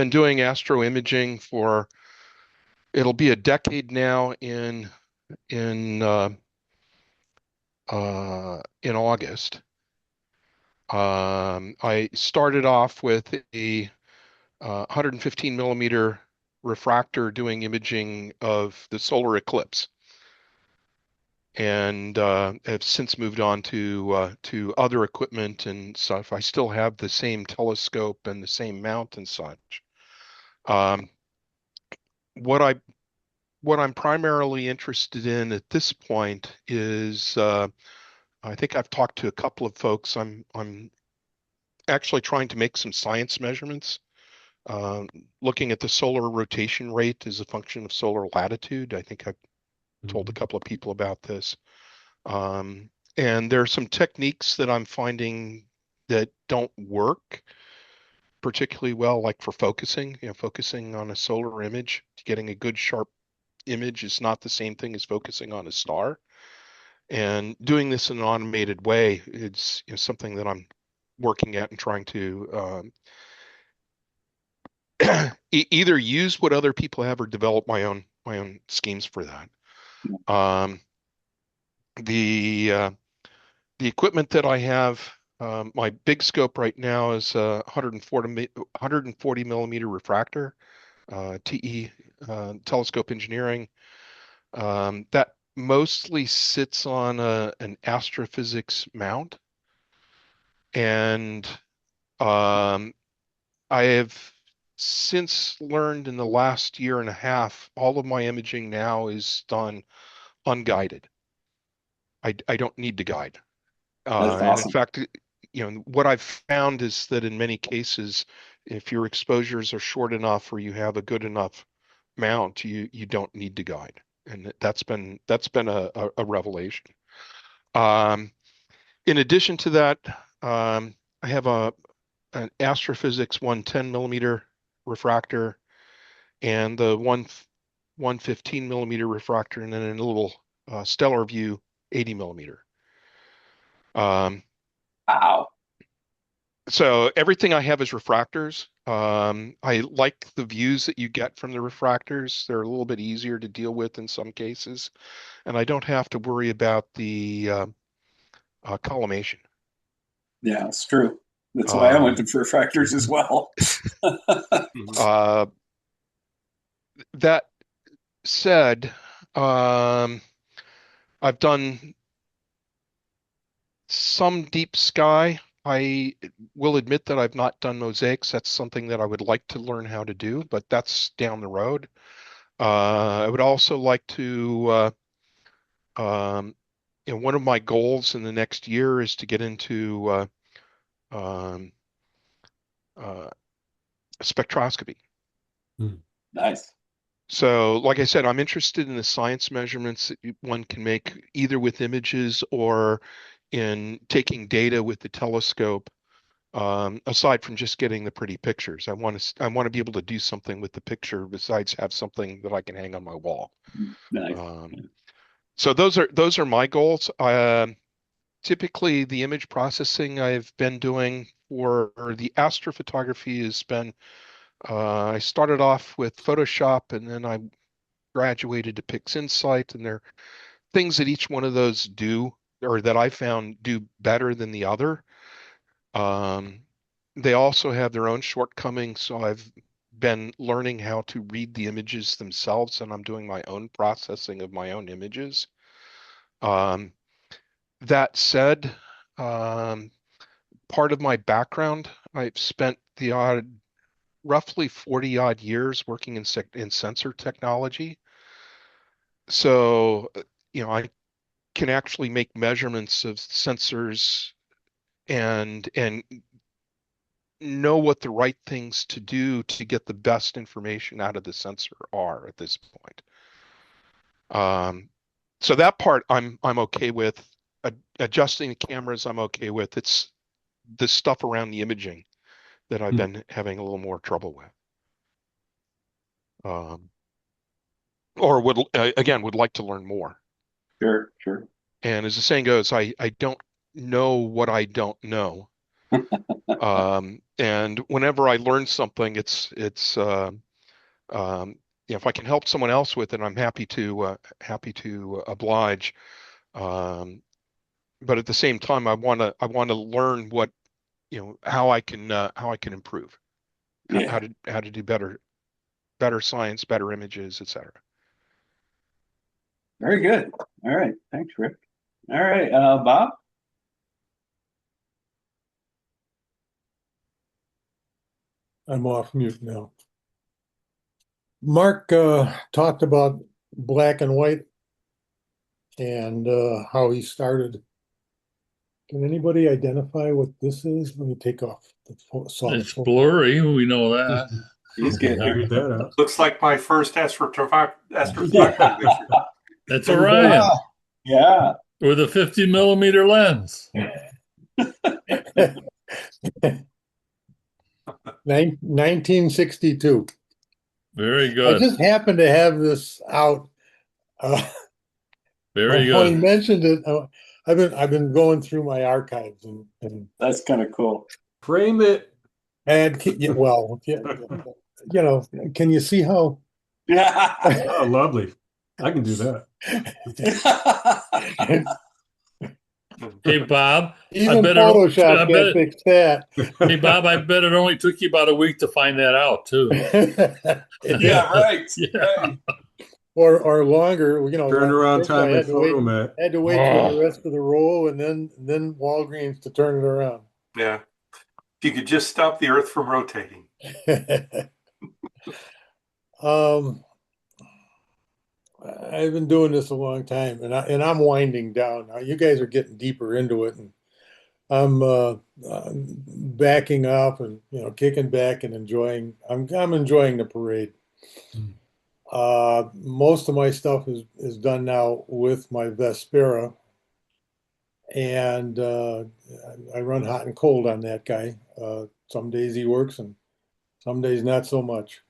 Speaker 7: doing astro imaging for it'll be a decade now in August. I started off with a 115 millimeter refractor doing imaging of the solar eclipse, and have since moved on to other equipment and stuff. I still have the same telescope and the same mount and such. Um, what I what I'm primarily interested in at this point is I think I've talked to a couple of folks. I'm actually trying to make some science measurements, um, looking at the solar rotation rate as a function of solar latitude. I think I've told a couple of people about this. Um, and there are some techniques that I'm finding that don't work particularly well, like for focusing, focusing on a solar image, getting a good sharp image is not the same thing as focusing on a star. And doing this in an automated way is something that I'm working at and trying to either use what other people have or develop my own schemes for that. Um, the the equipment that I have, my big scope right now is 140 millimeter refractor, TE telescope engineering. That mostly sits on an astrophysics mount, and um, I have since learned in the last year and a half, all of my imaging now is done unguided. I don't need to guide.
Speaker 1: that's
Speaker 7: And in
Speaker 1: awesome.
Speaker 7: fact, what I've found is that in many cases, if your exposures are short enough or you have a good enough mount, you don't need to guide. And that's been a revelation. Um, in addition to that, I have an astrophysics 110 millimeter refractor and the 115 millimeter refractor, and then a little stellar view 80 millimeter. Um,
Speaker 1: Wow.
Speaker 7: so everything I have is refractors. I like the views that you get from the refractors. They're a little bit easier to deal with in some cases, and I don't have to worry about the collimation.
Speaker 1: Yeah, it's true. That's why I went to
Speaker 7: Um,
Speaker 1: refractors as well.
Speaker 2: Mhm.
Speaker 7: uh, that said, um, I've done some deep sky. I will admit that I've not done mosaics. That's something that I would like to learn how to do, but that's down the road. I would also like to, um, one of my goals in the next year is to get into um, uh, spectroscopy.
Speaker 1: Nice.
Speaker 7: So, like I said, I'm interested in the science measurements that one can make either with images or in taking data with the telescope. aside from just getting the pretty pictures. I want to be able to do something with the picture besides have something that I can hang on my wall.
Speaker 1: Nice.
Speaker 7: So those are my goals. Typically, the image processing I've been doing for the astrophotography has been I started off with Photoshop and then I graduated to PixInsight, and there are things that each one of those do or that I found do better than the other. They also have their own shortcomings, so I've been learning how to read the images themselves, and I'm doing my own processing of my own images. That said, part of my background, I've spent the roughly 40 odd years working in sensor technology. So, I can actually make measurements of sensors and know what the right things to do to get the best information out of the sensor are at this point. So that part I'm okay with. Adjusting the cameras, I'm okay with. It's the stuff around the imaging that I've been having a little more trouble with. Or would like to learn more.
Speaker 1: Sure, sure.
Speaker 7: And as the saying goes, I don't know what I don't know. And whenever I learn something, it's if I can help someone else with it, I'm happy to oblige. But at the same time, I want to learn what how I can improve,
Speaker 1: Yeah.
Speaker 7: how to do better science, better images, etc.
Speaker 1: Very good. All right. Thanks, Rick. All right, Bob.
Speaker 8: I'm off mute now. Mark talked about black and white and how he started. Can anybody identify what this is? Let me take off the
Speaker 3: It's blurry. We know that.
Speaker 1: He's getting
Speaker 5: Figured that out.
Speaker 2: Looks like my first astrophotography picture.
Speaker 3: That's Orion
Speaker 1: Yeah.
Speaker 3: with a 50-millimeter lens.
Speaker 8: 1962.
Speaker 3: Very
Speaker 8: I
Speaker 3: good.
Speaker 8: just happened to have this out.
Speaker 3: Very
Speaker 8: When he
Speaker 3: good.
Speaker 8: mentioned it, I've been going through my archives and
Speaker 1: That's kind of cool.
Speaker 5: Frame it.
Speaker 8: well, can you see how?
Speaker 1: Yeah.
Speaker 5: Oh, lovely. I can do that.
Speaker 3: Hey, Bob.
Speaker 8: Even Photoshop
Speaker 3: I
Speaker 8: can't
Speaker 3: bet,
Speaker 8: fix that.
Speaker 3: hey, Bob, I bet it only took you about a week to find that out, too.
Speaker 1: Yeah, right.
Speaker 3: Yeah.
Speaker 1: Right.
Speaker 8: or longer.
Speaker 5: Turnaround
Speaker 8: First
Speaker 5: time
Speaker 8: I
Speaker 5: in Photomat.
Speaker 8: had to wait for the rest of the roll, and then Walgreens to turn it around.
Speaker 2: Yeah. If you could just stop the Earth from rotating.
Speaker 8: I've been doing this a long time, and I'm winding down now. You guys are getting deeper into it, and I'm backing up and kicking back and enjoying. I'm enjoying the parade. Most of my stuff is done now with my Vespera, and I run hot and cold on that guy. Some days he works, and some days not so much.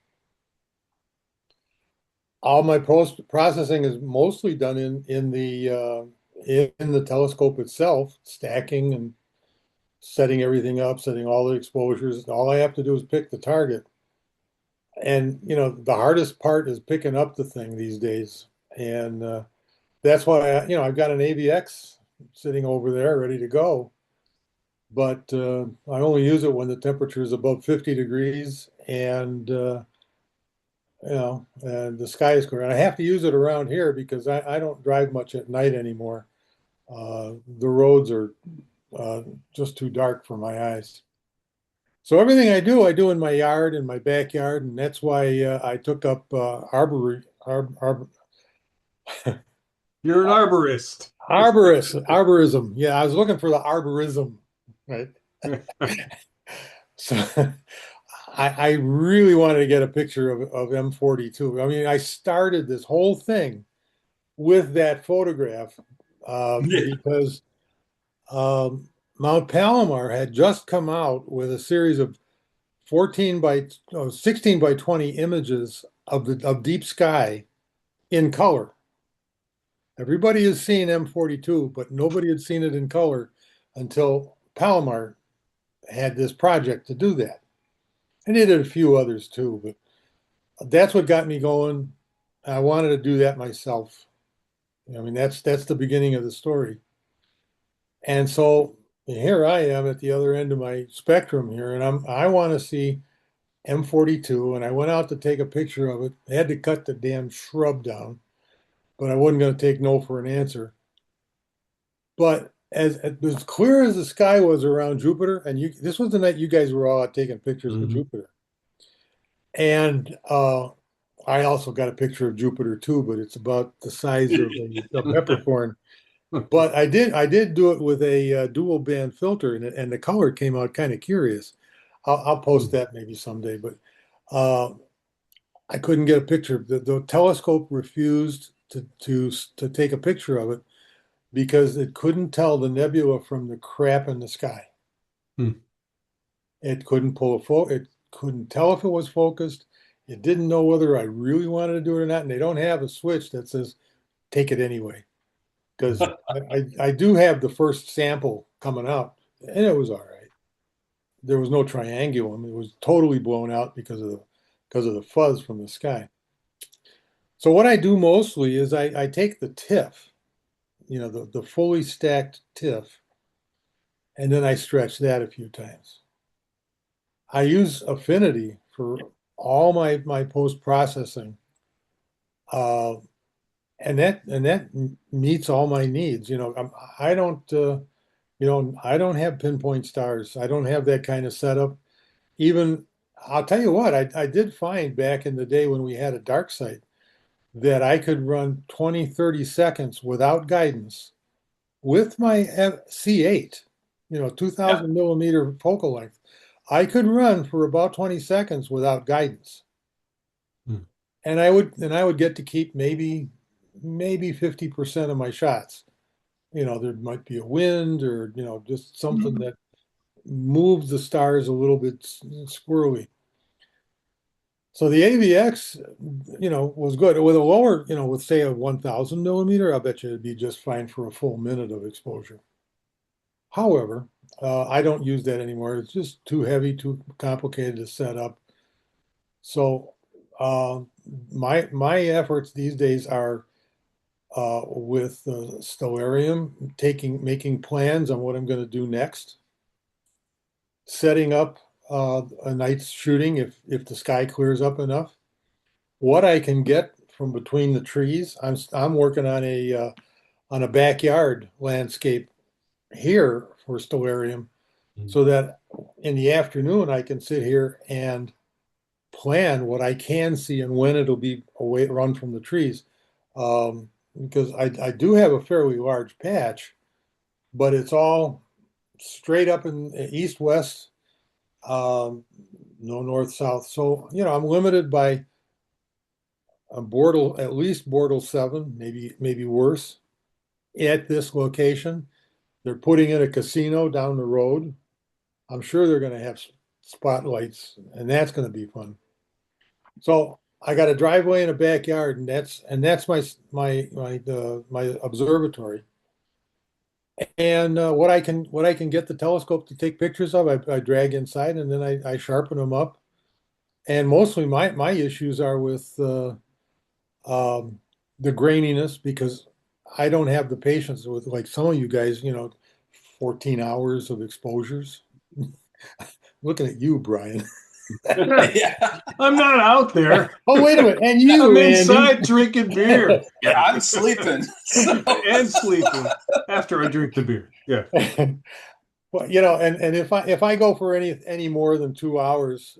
Speaker 8: All my post processing is mostly done in the telescope itself, stacking and setting everything up, setting all the exposures. All I have to do is pick the target. And the hardest part is picking up the thing these days. And that's why I've got an AVX sitting over there ready to go. But I only use it when the temperature is above 50 degrees and and the sky is clear. And I have to use it around here because I don't drive much at night anymore. The roads are just too dark for my eyes. So everything I do in my yard, in my backyard, and that's why I took up
Speaker 5: You're an arborist.
Speaker 8: arborism. Yeah, I was looking for the arborism, right? So I really wanted to get a picture of M42. I mean, I started this whole thing with that photograph because Mount Palomar had just come out with a series of 16 by 20 images of deep sky in color. Everybody has seen M42, but nobody had seen it in color until Palomar had this project to do that. And they did a few others too, but that's what got me going. I wanted to do that myself. I mean, that's the beginning of the story. And so here I am at the other end of my spectrum here, and I want to see M42, and I went out to take a picture of it. I had to cut the damn shrub down, but I wasn't going to take no for an answer. But as clear as the sky was around Jupiter, and this was the night you guys were all out taking pictures of
Speaker 5: Mhm.
Speaker 8: Jupiter. And I also got a picture of Jupiter too, but it's about the size of a peppercorn. But I did do it with a dual band filter, and the color came out kind of curious. I'll post that maybe someday, but uh, I couldn't get a picture. The telescope refused to take a picture of it because it couldn't tell the nebula from the crap in the sky.
Speaker 5: Hmm.
Speaker 8: It couldn't it couldn't tell if it was focused. It didn't know whether I really wanted to do it or not, and they don't have a switch that says take it anyway. Because I do have the first sample coming out, and it was all right. There was no triangulum. It was totally blown out because of the fuzz from the sky. So what I do mostly is I take the TIFF, the fully stacked TIFF, and then I stretch that a few times. I use Affinity for all my post processing, uh, and that meets all my needs. I don't I don't have pinpoint stars. I don't have that kind of setup. Even I'll tell you what, I did find back in the day when we had a dark site that I could run 20, 30 seconds without guidance with my C8,
Speaker 2: Yeah.
Speaker 8: 2000 millimeter focal length. I could run for about 20 seconds without guidance.
Speaker 5: Hmm.
Speaker 8: And I would get to keep maybe 50% of my shots. There might be a wind or, just something that moves the stars a little bit squirrely. So the AVX, was good. With a lower, with say a 1000 millimeter, I bet you it'd be just fine for a full minute of exposure. However, I don't use that anymore. It's just too heavy, too complicated to set up. So uh, my efforts these days are with the Stellarium, making plans on what I'm going to do next, setting up a night's shooting if the sky clears up enough. What I can get from between the trees, I'm working on a backyard landscape here for Stellarium, so that in the afternoon I can sit here and plan what I can see and when it'll be away run from the trees. Because I do have a fairly large patch, but it's all straight up in east west, um, no north south. So I'm limited by a Bortle, at least Bortle 7, maybe worse at this location. They're putting in a casino down the road. I'm sure they're going to have spotlights, and that's going to be fun. So I got a driveway and a backyard, and that's my observatory. And what I can get the telescope to take pictures of, I drag inside, and then I sharpen them up. And mostly my issues are with um, the graininess, because I don't have the patience with, like some of you guys, 14 hours of exposures. Looking at you, Brian.
Speaker 1: Yeah,
Speaker 5: I'm not out there.
Speaker 8: Oh, wait a minute. And
Speaker 5: I'm
Speaker 8: you, Andy.
Speaker 5: inside drinking beer
Speaker 1: yeah, I'm sleeping. So.
Speaker 5: and sleeping after I drink the beer. Yeah.
Speaker 8: Well, and if I go for any more than 2 hours,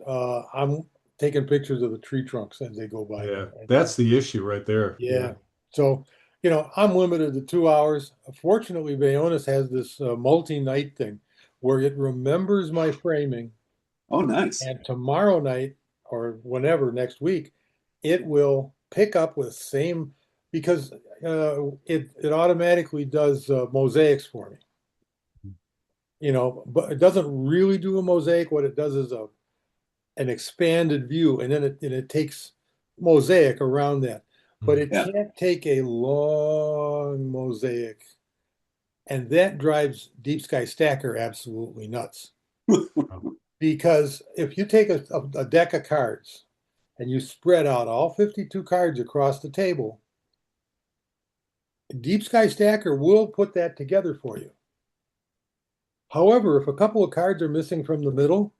Speaker 8: I'm taking pictures of the tree trunks as they go by.
Speaker 5: Yeah. That's the issue right there.
Speaker 8: Yeah. So, I'm limited to 2 hours. Fortunately, Vaonis has this multi-night thing where it remembers my framing,
Speaker 1: Oh, nice.
Speaker 8: and tomorrow night or whenever next week, it will pick up with same, because it automatically does mosaics for me. but it doesn't really do a mosaic. What it does is an expanded view, and then it takes mosaic around that. But it
Speaker 1: Yeah.
Speaker 8: can't take a long mosaic, and that drives Deep Sky Stacker absolutely nuts. Because if you take a deck of cards and you spread out all 52 cards across the table, Deep Sky Stacker will put that together for you. However, if a couple of cards are missing from the middle,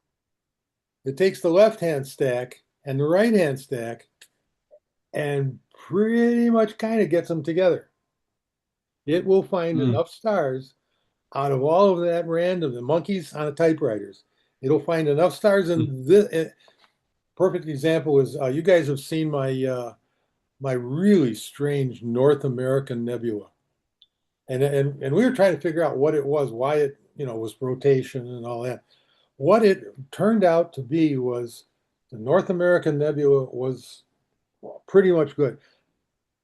Speaker 8: it takes the left-hand stack and the right-hand stack and pretty much kind of gets them together. It will find enough stars out of all of that random, the monkeys on the typewriters. It'll find enough stars in this. Perfect example is you guys have seen my really strange North American nebula, and we were trying to figure out what it was, why it was rotation and all that. What it turned out to be was the North American nebula was pretty much good.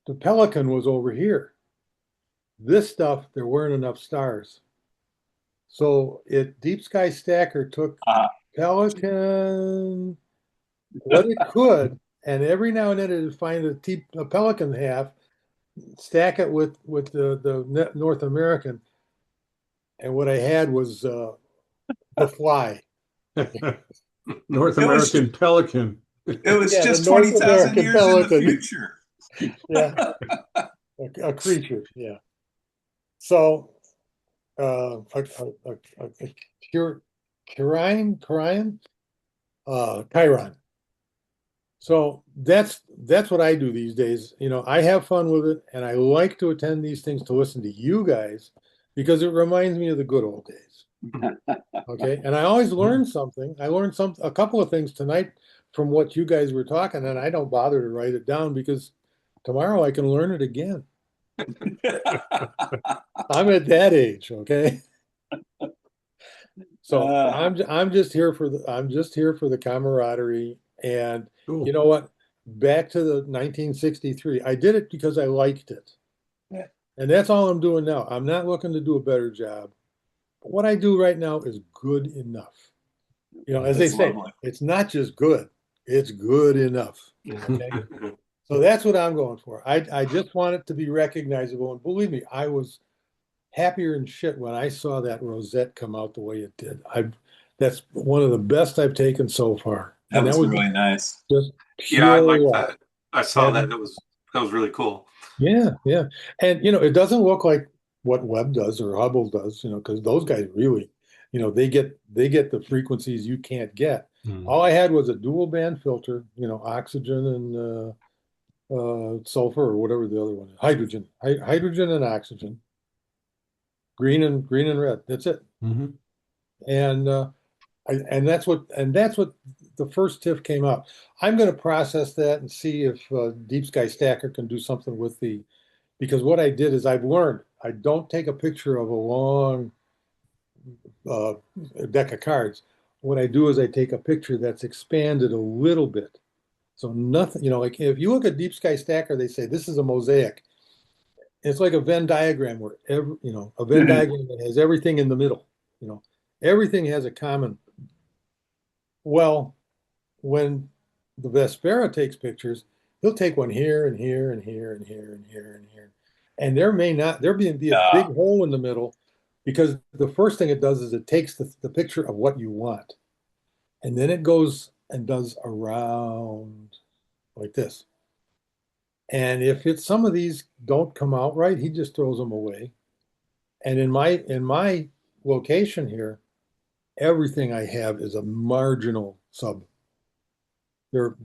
Speaker 8: The Pelican was over here. This stuff, there weren't enough stars. So Deep Sky Stacker took Pelican, what it could, and every now and then it would find a Pelican half, stack it with the North American, and what I had was the fly.
Speaker 5: North American pelican.
Speaker 1: It was
Speaker 8: Yeah,
Speaker 1: just
Speaker 8: the North
Speaker 1: 20,000
Speaker 8: American
Speaker 1: years in the
Speaker 8: pelican.
Speaker 1: future.
Speaker 8: Yeah, a creature. Yeah. So, Chiron. So that's what I do these days. I have fun with it, and I like to attend these things to listen to you guys because it reminds me of the good old days. Okay, and I always learn something. I learned a couple of things tonight from what you guys were talking, and I don't bother to write it down because tomorrow I can learn it again. I'm at that age, okay? So I'm just here for the camaraderie, and
Speaker 5: Cool.
Speaker 8: you know what? Back to the 1963. I did it because I liked it.
Speaker 1: Yeah.
Speaker 8: And that's all I'm doing now. I'm not looking to do a better job. But what I do right now is good enough. As they
Speaker 1: That's
Speaker 8: say,
Speaker 1: lovely.
Speaker 8: it's not just good, it's good enough. Okay. So that's what I'm going for. I just want it to be recognizable. And believe me, I was happier than shit when I saw that rosette come out the way it did. That's one of the best I've taken so far.
Speaker 1: That
Speaker 8: And
Speaker 1: was really nice.
Speaker 8: just
Speaker 2: Yeah, I like
Speaker 8: pure
Speaker 2: that. I saw
Speaker 8: And-
Speaker 2: that. That was really cool.
Speaker 8: Yeah, yeah. And it doesn't look like what Webb does or Hubble does, because those guys really, they get the frequencies you can't get. All I had was a dual band filter, oxygen and sulfur or whatever the other one is, hydrogen, hydrogen and oxygen, green and red. That's it.
Speaker 5: Mm-hmm.
Speaker 8: And that's what the first TIFF came out. I'm going to process that and see if Deep Sky Stacker can do something with because what I did is I've learned I don't take a picture of a long deck of cards. What I do is I take a picture that's expanded a little bit. So nothing, like if you look at Deep Sky Stacker, they say this is a mosaic. It's like a Venn diagram where a Venn diagram that has everything in the middle. Everything has a common. Well, when the Vespera takes pictures, he'll take one here and here and here and here and here and here. And there be a big hole in the middle because the first thing it does is it takes the picture of what you want. And then it goes and does around like this. And if some of these don't come out right, he just throws them away. And in my location here, everything I have is a marginal sub. They're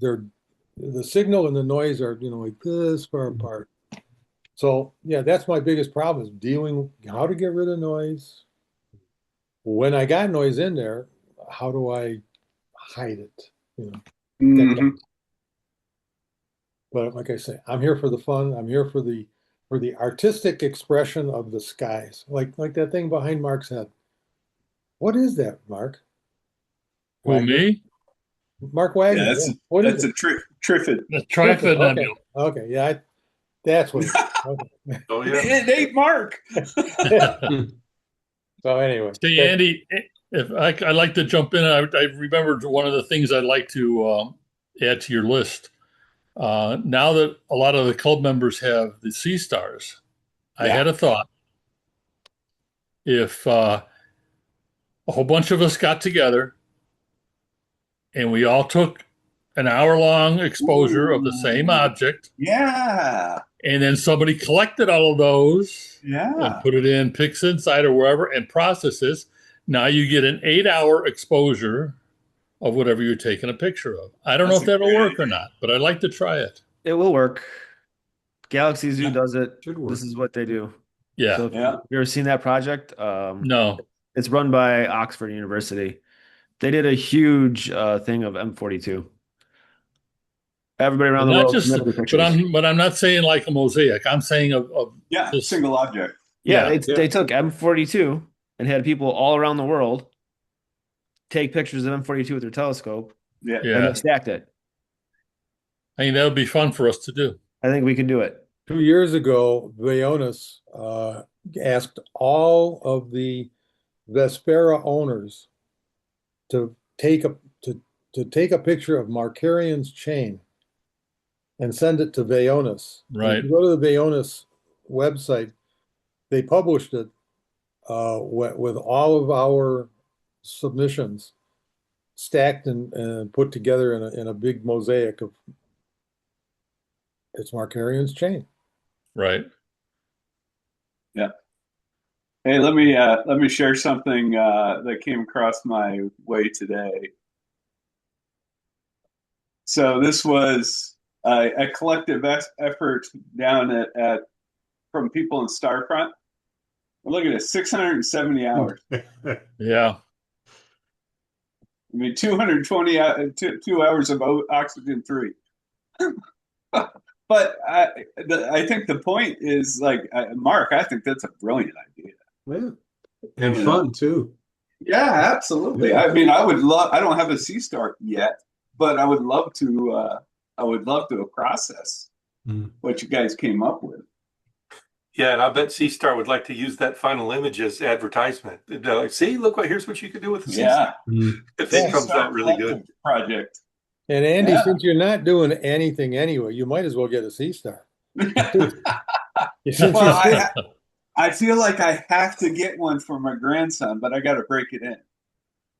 Speaker 8: the signal and the noise are like this far apart. So yeah, that's my biggest problem is dealing how to get rid of noise. When I got noise in there, how do I hide it?
Speaker 1: Mhm.
Speaker 8: But like I say, I'm here for the fun. I'm here for the artistic expression of the skies, like that thing behind Mark's head. What is that, Mark?
Speaker 3: Who,
Speaker 8: Wagner?
Speaker 3: me?
Speaker 8: Mark Wagner.
Speaker 1: Yeah, that's
Speaker 8: yeah. What is
Speaker 1: a
Speaker 8: it?
Speaker 1: Triffid.
Speaker 3: The Trifid
Speaker 8: Okay.
Speaker 3: Nebula.
Speaker 8: Okay. Yeah. That's what it is. Okay.
Speaker 2: Oh yeah.
Speaker 1: It ain't Mark.
Speaker 8: So anyway,
Speaker 3: See, Andy, if I'd like to jump in, I remembered one of the things I'd like to add to your list. Now that a lot of the club members have the sea stars, I
Speaker 1: Yeah.
Speaker 3: had a thought. If a whole bunch of us got together and we all took an hour long exposure of the same
Speaker 1: Ooh.
Speaker 3: object,
Speaker 1: Yeah.
Speaker 3: and then somebody collected all of those and
Speaker 1: Yeah.
Speaker 3: put it in PixInsight or wherever and processes, now you get an 8 hour exposure of whatever you're taking a picture of. I don't know
Speaker 1: That's
Speaker 3: if
Speaker 1: a
Speaker 3: that'll
Speaker 1: great
Speaker 3: work or
Speaker 1: idea.
Speaker 3: not, but I'd like to try it.
Speaker 9: It will work. Galaxy Zoo
Speaker 1: Yeah.
Speaker 9: does it.
Speaker 5: Should
Speaker 9: This
Speaker 5: work.
Speaker 9: is what they do.
Speaker 3: Yeah.
Speaker 9: So if
Speaker 1: Yeah.
Speaker 9: you ever seen that project,
Speaker 3: No.
Speaker 9: it's run by Oxford University. They did a huge thing of M42. Everybody around
Speaker 3: But
Speaker 9: the
Speaker 3: not
Speaker 9: world
Speaker 3: just,
Speaker 9: submitted their
Speaker 3: but
Speaker 9: pictures.
Speaker 3: I'm not saying like a mosaic. I'm saying of
Speaker 1: Yeah.
Speaker 3: this.
Speaker 1: Single object.
Speaker 9: Yeah,
Speaker 3: Yeah.
Speaker 5: Yeah.
Speaker 9: they took M42 and had people all around the world take pictures of M42 with their telescope,
Speaker 1: Yeah.
Speaker 9: and they
Speaker 3: Yeah.
Speaker 9: stacked it.
Speaker 3: I think that would be fun for us to do.
Speaker 9: I think we can do it.
Speaker 8: 2 years ago, Vayonis asked all of the Vespera owners to take a to take a picture of Markarian's chain and send it to Vayonis. And if
Speaker 3: Right.
Speaker 8: you go to the Vayonis website, they published it with all of our submissions stacked and put together in a big mosaic of it's Markarian's chain.
Speaker 3: Right.
Speaker 1: Yeah. Hey, let me share something that came across my way today. So this was a collective effort down at from people in Starfront. Look at it, 670 hours.
Speaker 3: Yeah.
Speaker 1: I mean, 220 two hours of oxygen 3. But I think the point is like, Mark, I think that's a brilliant idea.
Speaker 5: Yeah. And
Speaker 1: You
Speaker 5: fun
Speaker 1: know?
Speaker 5: too.
Speaker 1: Yeah, absolutely.
Speaker 5: Yeah.
Speaker 1: I mean, I would love. I don't have a sea star yet, but I would love to. I would love to process
Speaker 5: Mm.
Speaker 1: what you guys came up with.
Speaker 2: Yeah, and I bet C Star would like to use that final image as advertisement. They're like, see, look here's what you could do with the C Star.
Speaker 1: Yeah,
Speaker 5: Mm.
Speaker 2: If
Speaker 1: Sea
Speaker 2: it comes
Speaker 1: Star
Speaker 2: out really good.
Speaker 1: Collective project.
Speaker 8: And Andy,
Speaker 1: Yeah.
Speaker 8: since you're not doing anything anyway, you might as well get a sea star.
Speaker 1: Well,
Speaker 8: Since you're
Speaker 1: I feel like I have to get one for my grandson, but I got to break it in.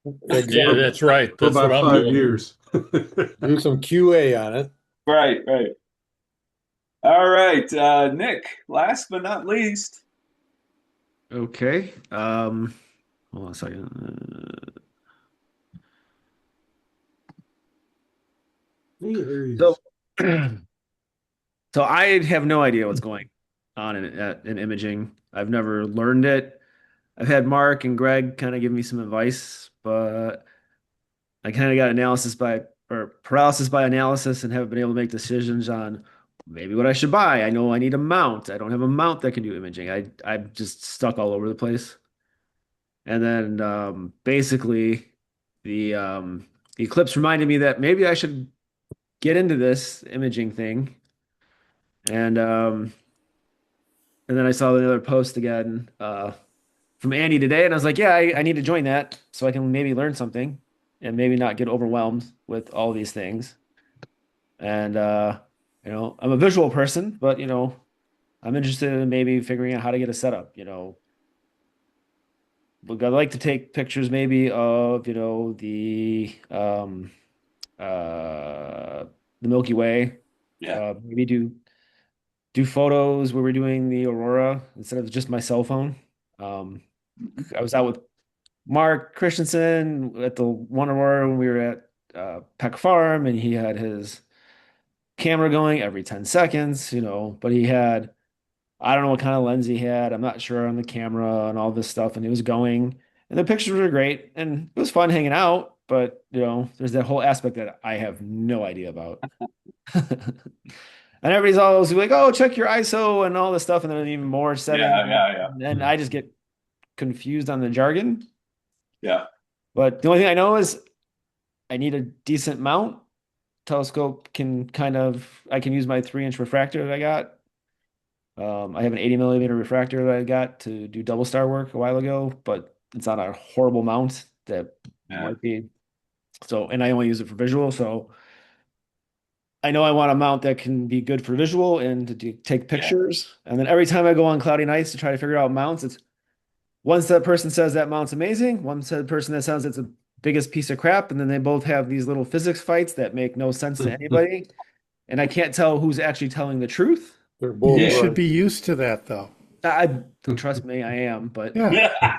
Speaker 3: Yeah,
Speaker 8: exactly
Speaker 3: that's right.
Speaker 5: For
Speaker 3: That's what
Speaker 5: about
Speaker 3: I'm
Speaker 5: 5
Speaker 3: doing.
Speaker 5: years.
Speaker 8: do some QA on it.
Speaker 1: Right, right. All right, Nick. Last but not least.
Speaker 9: Okay. Hold on a second.
Speaker 5: There he
Speaker 9: So,
Speaker 5: is.
Speaker 9: so I have no idea what's going on in imaging. I've never learned it. I've had Mark and Greg kind of give me some advice, but I kind of got paralysis by analysis and haven't been able to make decisions on maybe what I should buy. I know I need a mount. I don't have a mount that can do imaging. I'm just stuck all over the place. And then basically the eclipse reminded me that maybe I should get into this imaging thing. And then I saw another post again from Andy today, and I was like, yeah, I need to join that so I can maybe learn something and maybe not get overwhelmed with all these things. And I'm a visual person, but I'm interested in maybe figuring out how to get a setup. But I'd like to take pictures maybe of the Milky Way.
Speaker 1: Yeah.
Speaker 9: Maybe do photos where we're doing the aurora instead of just my cell phone. I was out with Mark Christensen at the one aurora when we were at Peck Farm, and he had his camera going every 10 seconds, but he had, I don't know what kind of lens he had. I'm not sure on the camera and all this stuff, and he was going, and the pictures were great, and it was fun hanging out, but there's that whole aspect that I have no idea about. And everybody's always like, oh, check your ISO and all this stuff, and then even more settings.
Speaker 1: Yeah.
Speaker 9: And I just get confused on the jargon.
Speaker 1: Yeah.
Speaker 9: But the only thing I know is I need a decent mount. Telescope I can use my 3-inch refractor that I got. I have an 80 millimeter refractor that I got to do double star work a while ago, but it's on a horrible mount that
Speaker 1: Yeah.
Speaker 9: might be so, and I only use it for visual. So I know I want a mount that can be good for visual and to take
Speaker 1: Yeah.
Speaker 9: pictures. And then every time I go on cloudy nights to try to figure out mounts, it's one said person says that mount's amazing, one said person that says it's the biggest piece of crap, and then they both have these little physics fights that make no sense to anybody. And I can't tell who's actually telling the truth.
Speaker 8: They're both
Speaker 4: You
Speaker 1: Yeah.
Speaker 4: should
Speaker 8: right.
Speaker 4: be used to that, though.
Speaker 9: I trust me, I am,
Speaker 4: Yeah.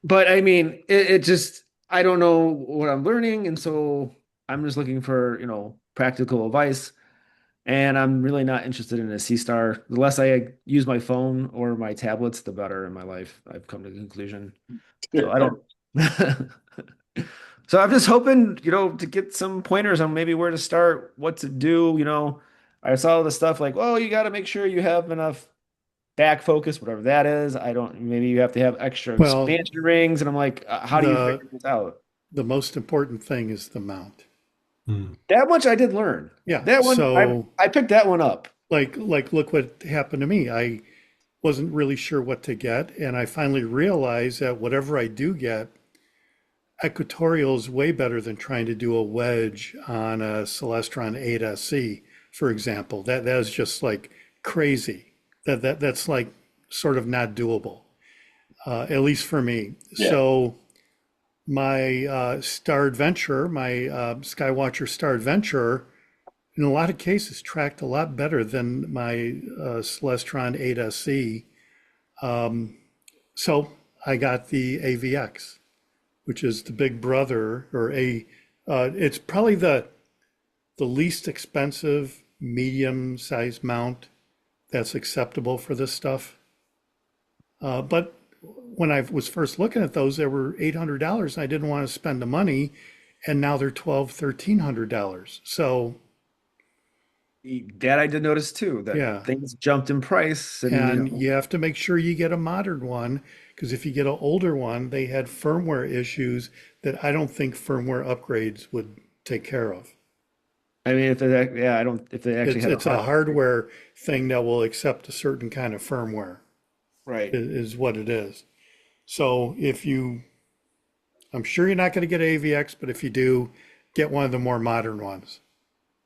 Speaker 9: but I mean, it just I don't know what I'm learning, and so I'm just looking for, practical advice. And I'm really not interested in a C star. The less I use my phone or my tablets, the better in my life. I've come to the conclusion. So I don't. So I'm just hoping, to get some pointers on maybe where to start, what to do. I saw the stuff like, oh, you got to make sure you have enough back focus, whatever that is. I don't. Maybe you have to have extra
Speaker 4: Well,
Speaker 9: expansion rings, and I'm like, how do you
Speaker 4: the
Speaker 9: figure this out?
Speaker 4: the most important thing is the mount.
Speaker 5: Hmm.
Speaker 9: That much I did learn.
Speaker 4: Yeah.
Speaker 9: That one,
Speaker 4: So
Speaker 9: I picked that one up.
Speaker 4: like look what happened to me. I wasn't really sure what to get, and I finally realized that whatever I do get, equatorial is way better than trying to do a wedge on a Celestron 8SC, for example. That is just like crazy. That's like sort of not doable, at least for me.
Speaker 1: Yeah.
Speaker 4: So my Star Adventure, my Skywatcher Star Adventure, in a lot of cases tracked a lot better than my Celestron 8SC. So I got the AVX, which is the big brother, or it's probably the least expensive medium-sized mount that's acceptable for this stuff. But when I was first looking at those, they were $800, and I didn't want to spend the money, and now they're $1,200, $1,300. So
Speaker 9: That I did notice too, that
Speaker 4: yeah,
Speaker 9: things jumped in price and
Speaker 4: and you have to make sure you get a modern one, because if you get an older one, they had firmware issues that I don't think firmware upgrades would take care of.
Speaker 9: I mean yeah, I don't if they actually
Speaker 4: It's
Speaker 9: have
Speaker 4: it's a hardware thing that will accept a certain kind of firmware
Speaker 9: right.
Speaker 4: is what it is. So I'm sure you're not going to get AVX, but if you do, get one of the more modern ones.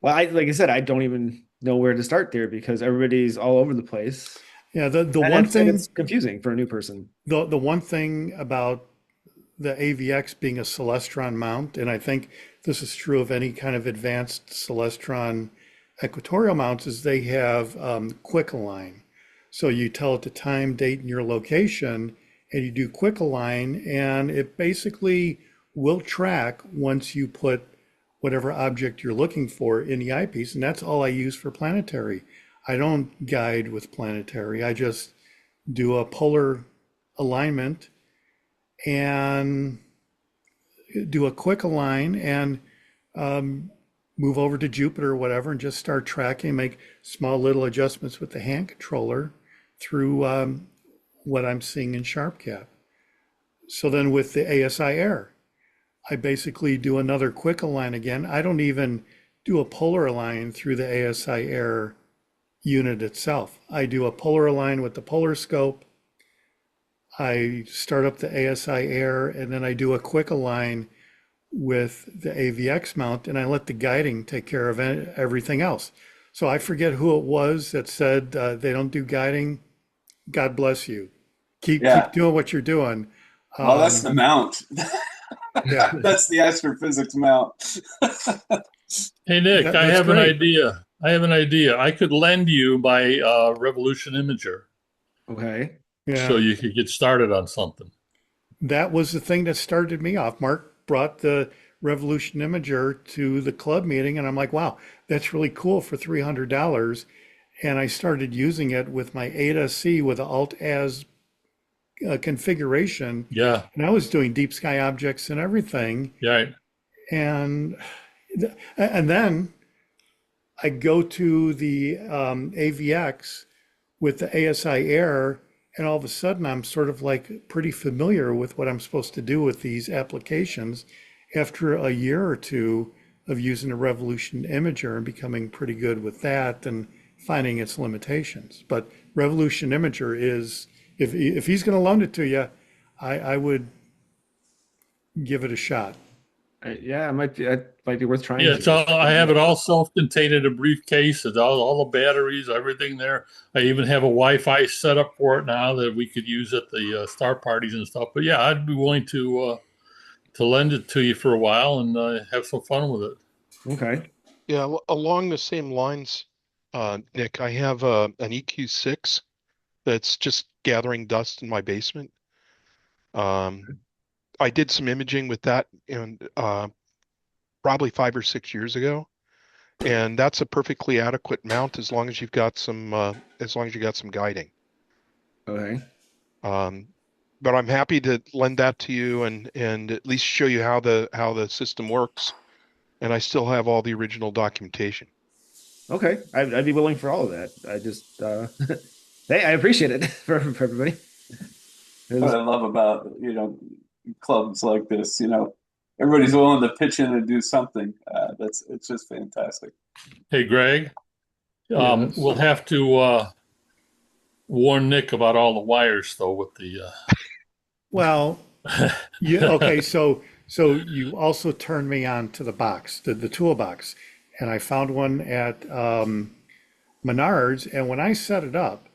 Speaker 9: Well, like I said, I don't even know where to start there because everybody's all over the place.
Speaker 4: Yeah, the
Speaker 9: And
Speaker 4: one
Speaker 9: it's
Speaker 4: thing
Speaker 9: confusing for a new person.
Speaker 4: the one thing about the AVX being a Celestron mount, and I think this is true of any kind of advanced Celestron equatorial mounts, is they have quick align. So you tell it the time, date, and your location, and you do quick align, and it basically will track once you put whatever object you're looking for in the eyepiece. And that's all I use for planetary. I don't guide with planetary. I just do a polar alignment and do a quick align and move over to Jupiter or whatever and just start tracking, make small little adjustments with the hand controller through what I'm seeing in SharpCap. So then with the ASI Air, I basically do another quick align again. I don't even do a polar align through the ASI Air unit itself. I do a polar align with the polar scope. I start up the ASI Air, and then I do a quick align with the AVX mount, and I let the guiding take care of everything else. So I forget who it was that said they don't do guiding. God bless you.
Speaker 1: Yeah.
Speaker 4: Keep doing what you're doing.
Speaker 1: Well, that's the mount.
Speaker 4: Yeah,
Speaker 1: That's the astrophysics mount.
Speaker 3: Hey Nick, I
Speaker 4: that's
Speaker 3: have an
Speaker 4: great.
Speaker 3: idea. I could lend you my Revolution Imager
Speaker 9: Okay.
Speaker 3: so
Speaker 4: Yeah,
Speaker 3: you could get started on something.
Speaker 4: that was the thing that started me off. Mark brought the Revolution Imager to the club meeting, and I'm like, wow, that's really cool for $300. And I started using it with my 8SC with the Alt as configuration,
Speaker 3: Yeah,
Speaker 4: and I was doing deep sky objects and everything.
Speaker 3: yeah.
Speaker 4: And and then I go to the AVX with the ASI Air, and all of a sudden I'm sort of like pretty familiar with what I'm supposed to do with these applications after a year or two of using a Revolution Imager and becoming pretty good with that and finding its limitations. But Revolution Imager is, if he's going to loan it to you, I would give it a shot.
Speaker 9: Yeah, it might be worth trying
Speaker 3: Yeah,
Speaker 9: to
Speaker 3: it's all,
Speaker 9: just.
Speaker 3: I have it all self-contained in a briefcase. It's all the batteries, everything there. I even have a Wi-Fi setup for it now that we could use at the star parties and stuff. But yeah, I'd be willing to lend it to you for a while and have some fun with it.
Speaker 9: Okay.
Speaker 7: Yeah, along the same lines, Nick, I have an EQ6 that's just gathering dust in my basement. Um, I did some imaging with that probably 5 or 6 years ago, and that's a perfectly adequate mount as long as you've got some guiding.
Speaker 9: Okay.
Speaker 7: Um, but I'm happy to lend that to you and at least show you how the system works. And I still have all the original documentation.
Speaker 9: Okay. I'd be willing for all of that. I just hey, I appreciate it for everybody.
Speaker 1: What I love about, clubs like this, everybody's willing to pitch in and do something. It's just fantastic.
Speaker 3: Hey, Greg,
Speaker 4: Yes.
Speaker 3: we'll have to warn Nick about all the wires though with the.
Speaker 4: Well, yeah, okay, so you also turned me on to the box, the toolbox, and I found one at Menards, and when I set it up,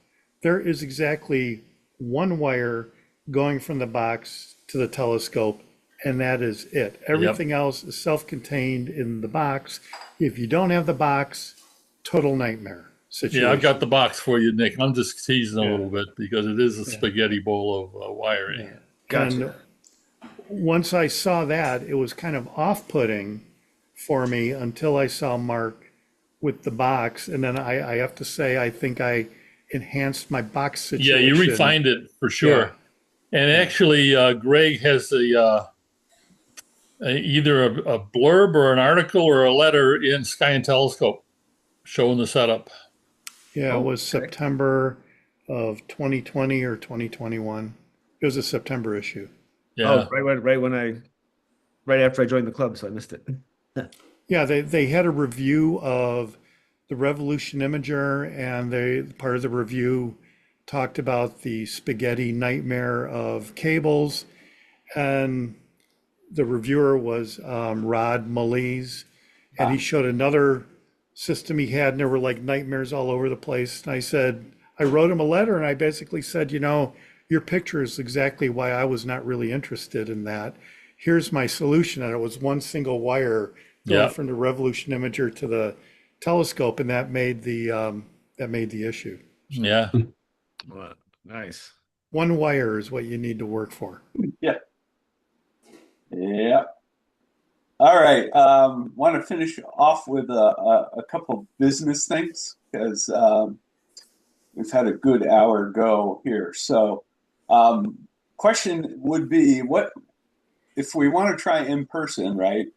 Speaker 4: there is exactly one wire going from the box to the telescope, and that is it. Everything else is self-contained in the box. If you don't have the box, total nightmare situation.
Speaker 3: Yeah, I've got the box for you, Nick. I'm just teasing a
Speaker 4: Yeah.
Speaker 3: little bit because it is a
Speaker 4: Yeah.
Speaker 3: spaghetti bowl of wiring.
Speaker 4: Yeah.
Speaker 9: Gotcha.
Speaker 4: And once I saw that, it was kind of off-putting for me until I saw Mark with the box. And then I have to say, I think I enhanced my box
Speaker 3: Yeah,
Speaker 4: situation.
Speaker 3: you refined it for sure. And actually, Greg has either a blurb or an article or a letter in Sky and Telescope showing the setup.
Speaker 4: Yeah, it was
Speaker 9: Okay.
Speaker 4: September of 2020 or 2021. It was a September issue.
Speaker 3: Yeah.
Speaker 9: Oh, right after I joined the club, so I missed it.
Speaker 4: Yeah, they had a review of the Revolution Imager, and part of the review talked about the spaghetti nightmare of cables, and the reviewer was Rod Maliz, and he showed another system he had, and there were like nightmares all over the place. And I wrote him a letter, and I basically said, your picture is exactly why I was not really interested in that. Here's my solution, and it was one single wire going
Speaker 3: Yeah.
Speaker 4: from the Revolution Imager to the telescope, and that made the issue.
Speaker 3: Yeah.
Speaker 9: Well, nice.
Speaker 4: One wire is what you need to work for.
Speaker 1: Yeah. Yeah. All right. Want to finish off with a couple business things because we've had a good hour go here. So, question would be, what if we want to try in person, right?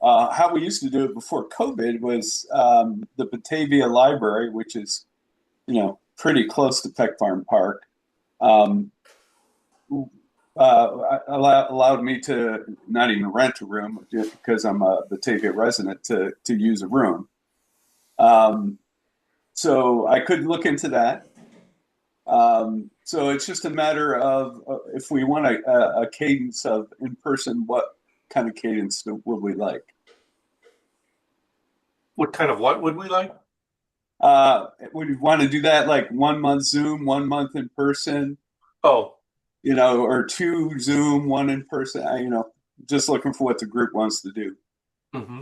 Speaker 1: How we used to do it before COVID was the Batavia Library, which is, pretty close to Peck Farm Park. Um, allowed me to not even rent a room just because I'm a Batavia resident to use a room. So I could look into that. So it's just a matter of if we want a cadence of in person, what kind of cadence would we like?
Speaker 2: What kind of what would we like?
Speaker 1: Would you want to do that like 1 month Zoom, 1 month in person?
Speaker 2: Oh,
Speaker 1: Or two Zoom, one in person. Just looking for what the group wants to do.
Speaker 2: hmm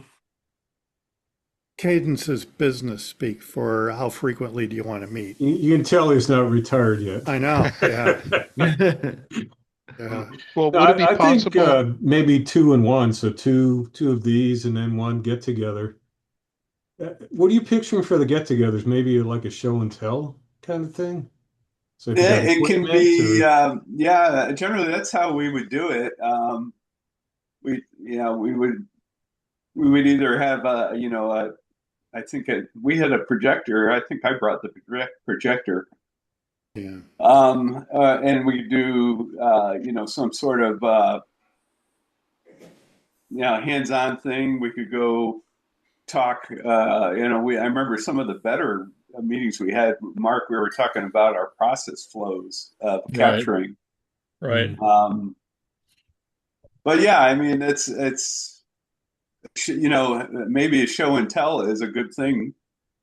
Speaker 4: Cadence is business speak for how frequently do you want to meet?
Speaker 5: You can tell he's not retired yet.
Speaker 4: I know, yeah.
Speaker 7: Well,
Speaker 5: No,
Speaker 7: would it be
Speaker 5: I think
Speaker 7: possible?
Speaker 5: maybe 2 and 1, so two of these and then one get together. What are you picturing for the get-togethers? Maybe like a show and tell kind of thing? So if you got
Speaker 1: It can
Speaker 5: equipment
Speaker 1: be,
Speaker 5: or
Speaker 1: yeah. Generally, that's how we would do it. We would either have I think we had a projector. I think I brought the projector.
Speaker 4: Yeah.
Speaker 1: And we do, some sort of, hands-on thing. We could go talk. I remember some of the better meetings we had, Mark, we were talking about our process flows of
Speaker 3: Right.
Speaker 1: capturing.
Speaker 3: Right.
Speaker 1: But yeah, I mean, maybe a show and tell is a good thing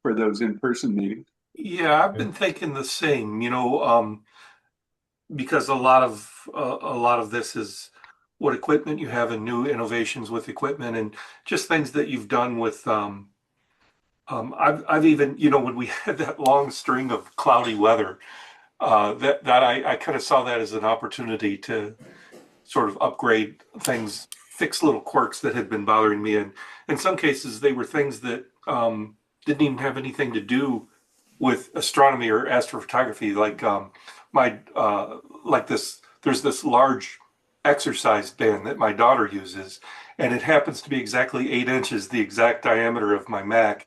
Speaker 1: for those in-person meetings.
Speaker 2: Yeah, I've
Speaker 5: Yeah.
Speaker 2: been thinking the same, because a lot of this is what equipment you have and new innovations with equipment and just things that you've done with I've even, when we had that long string of cloudy weather, that I kind of saw that as an opportunity to sort of upgrade things, fix little quirks that had been bothering me. And in some cases, they were things that didn't even have anything to do with astronomy or astrophotography. Like there's this large exercise band that my daughter uses, and it happens to be exactly 8 inches, the exact diameter of my Mac.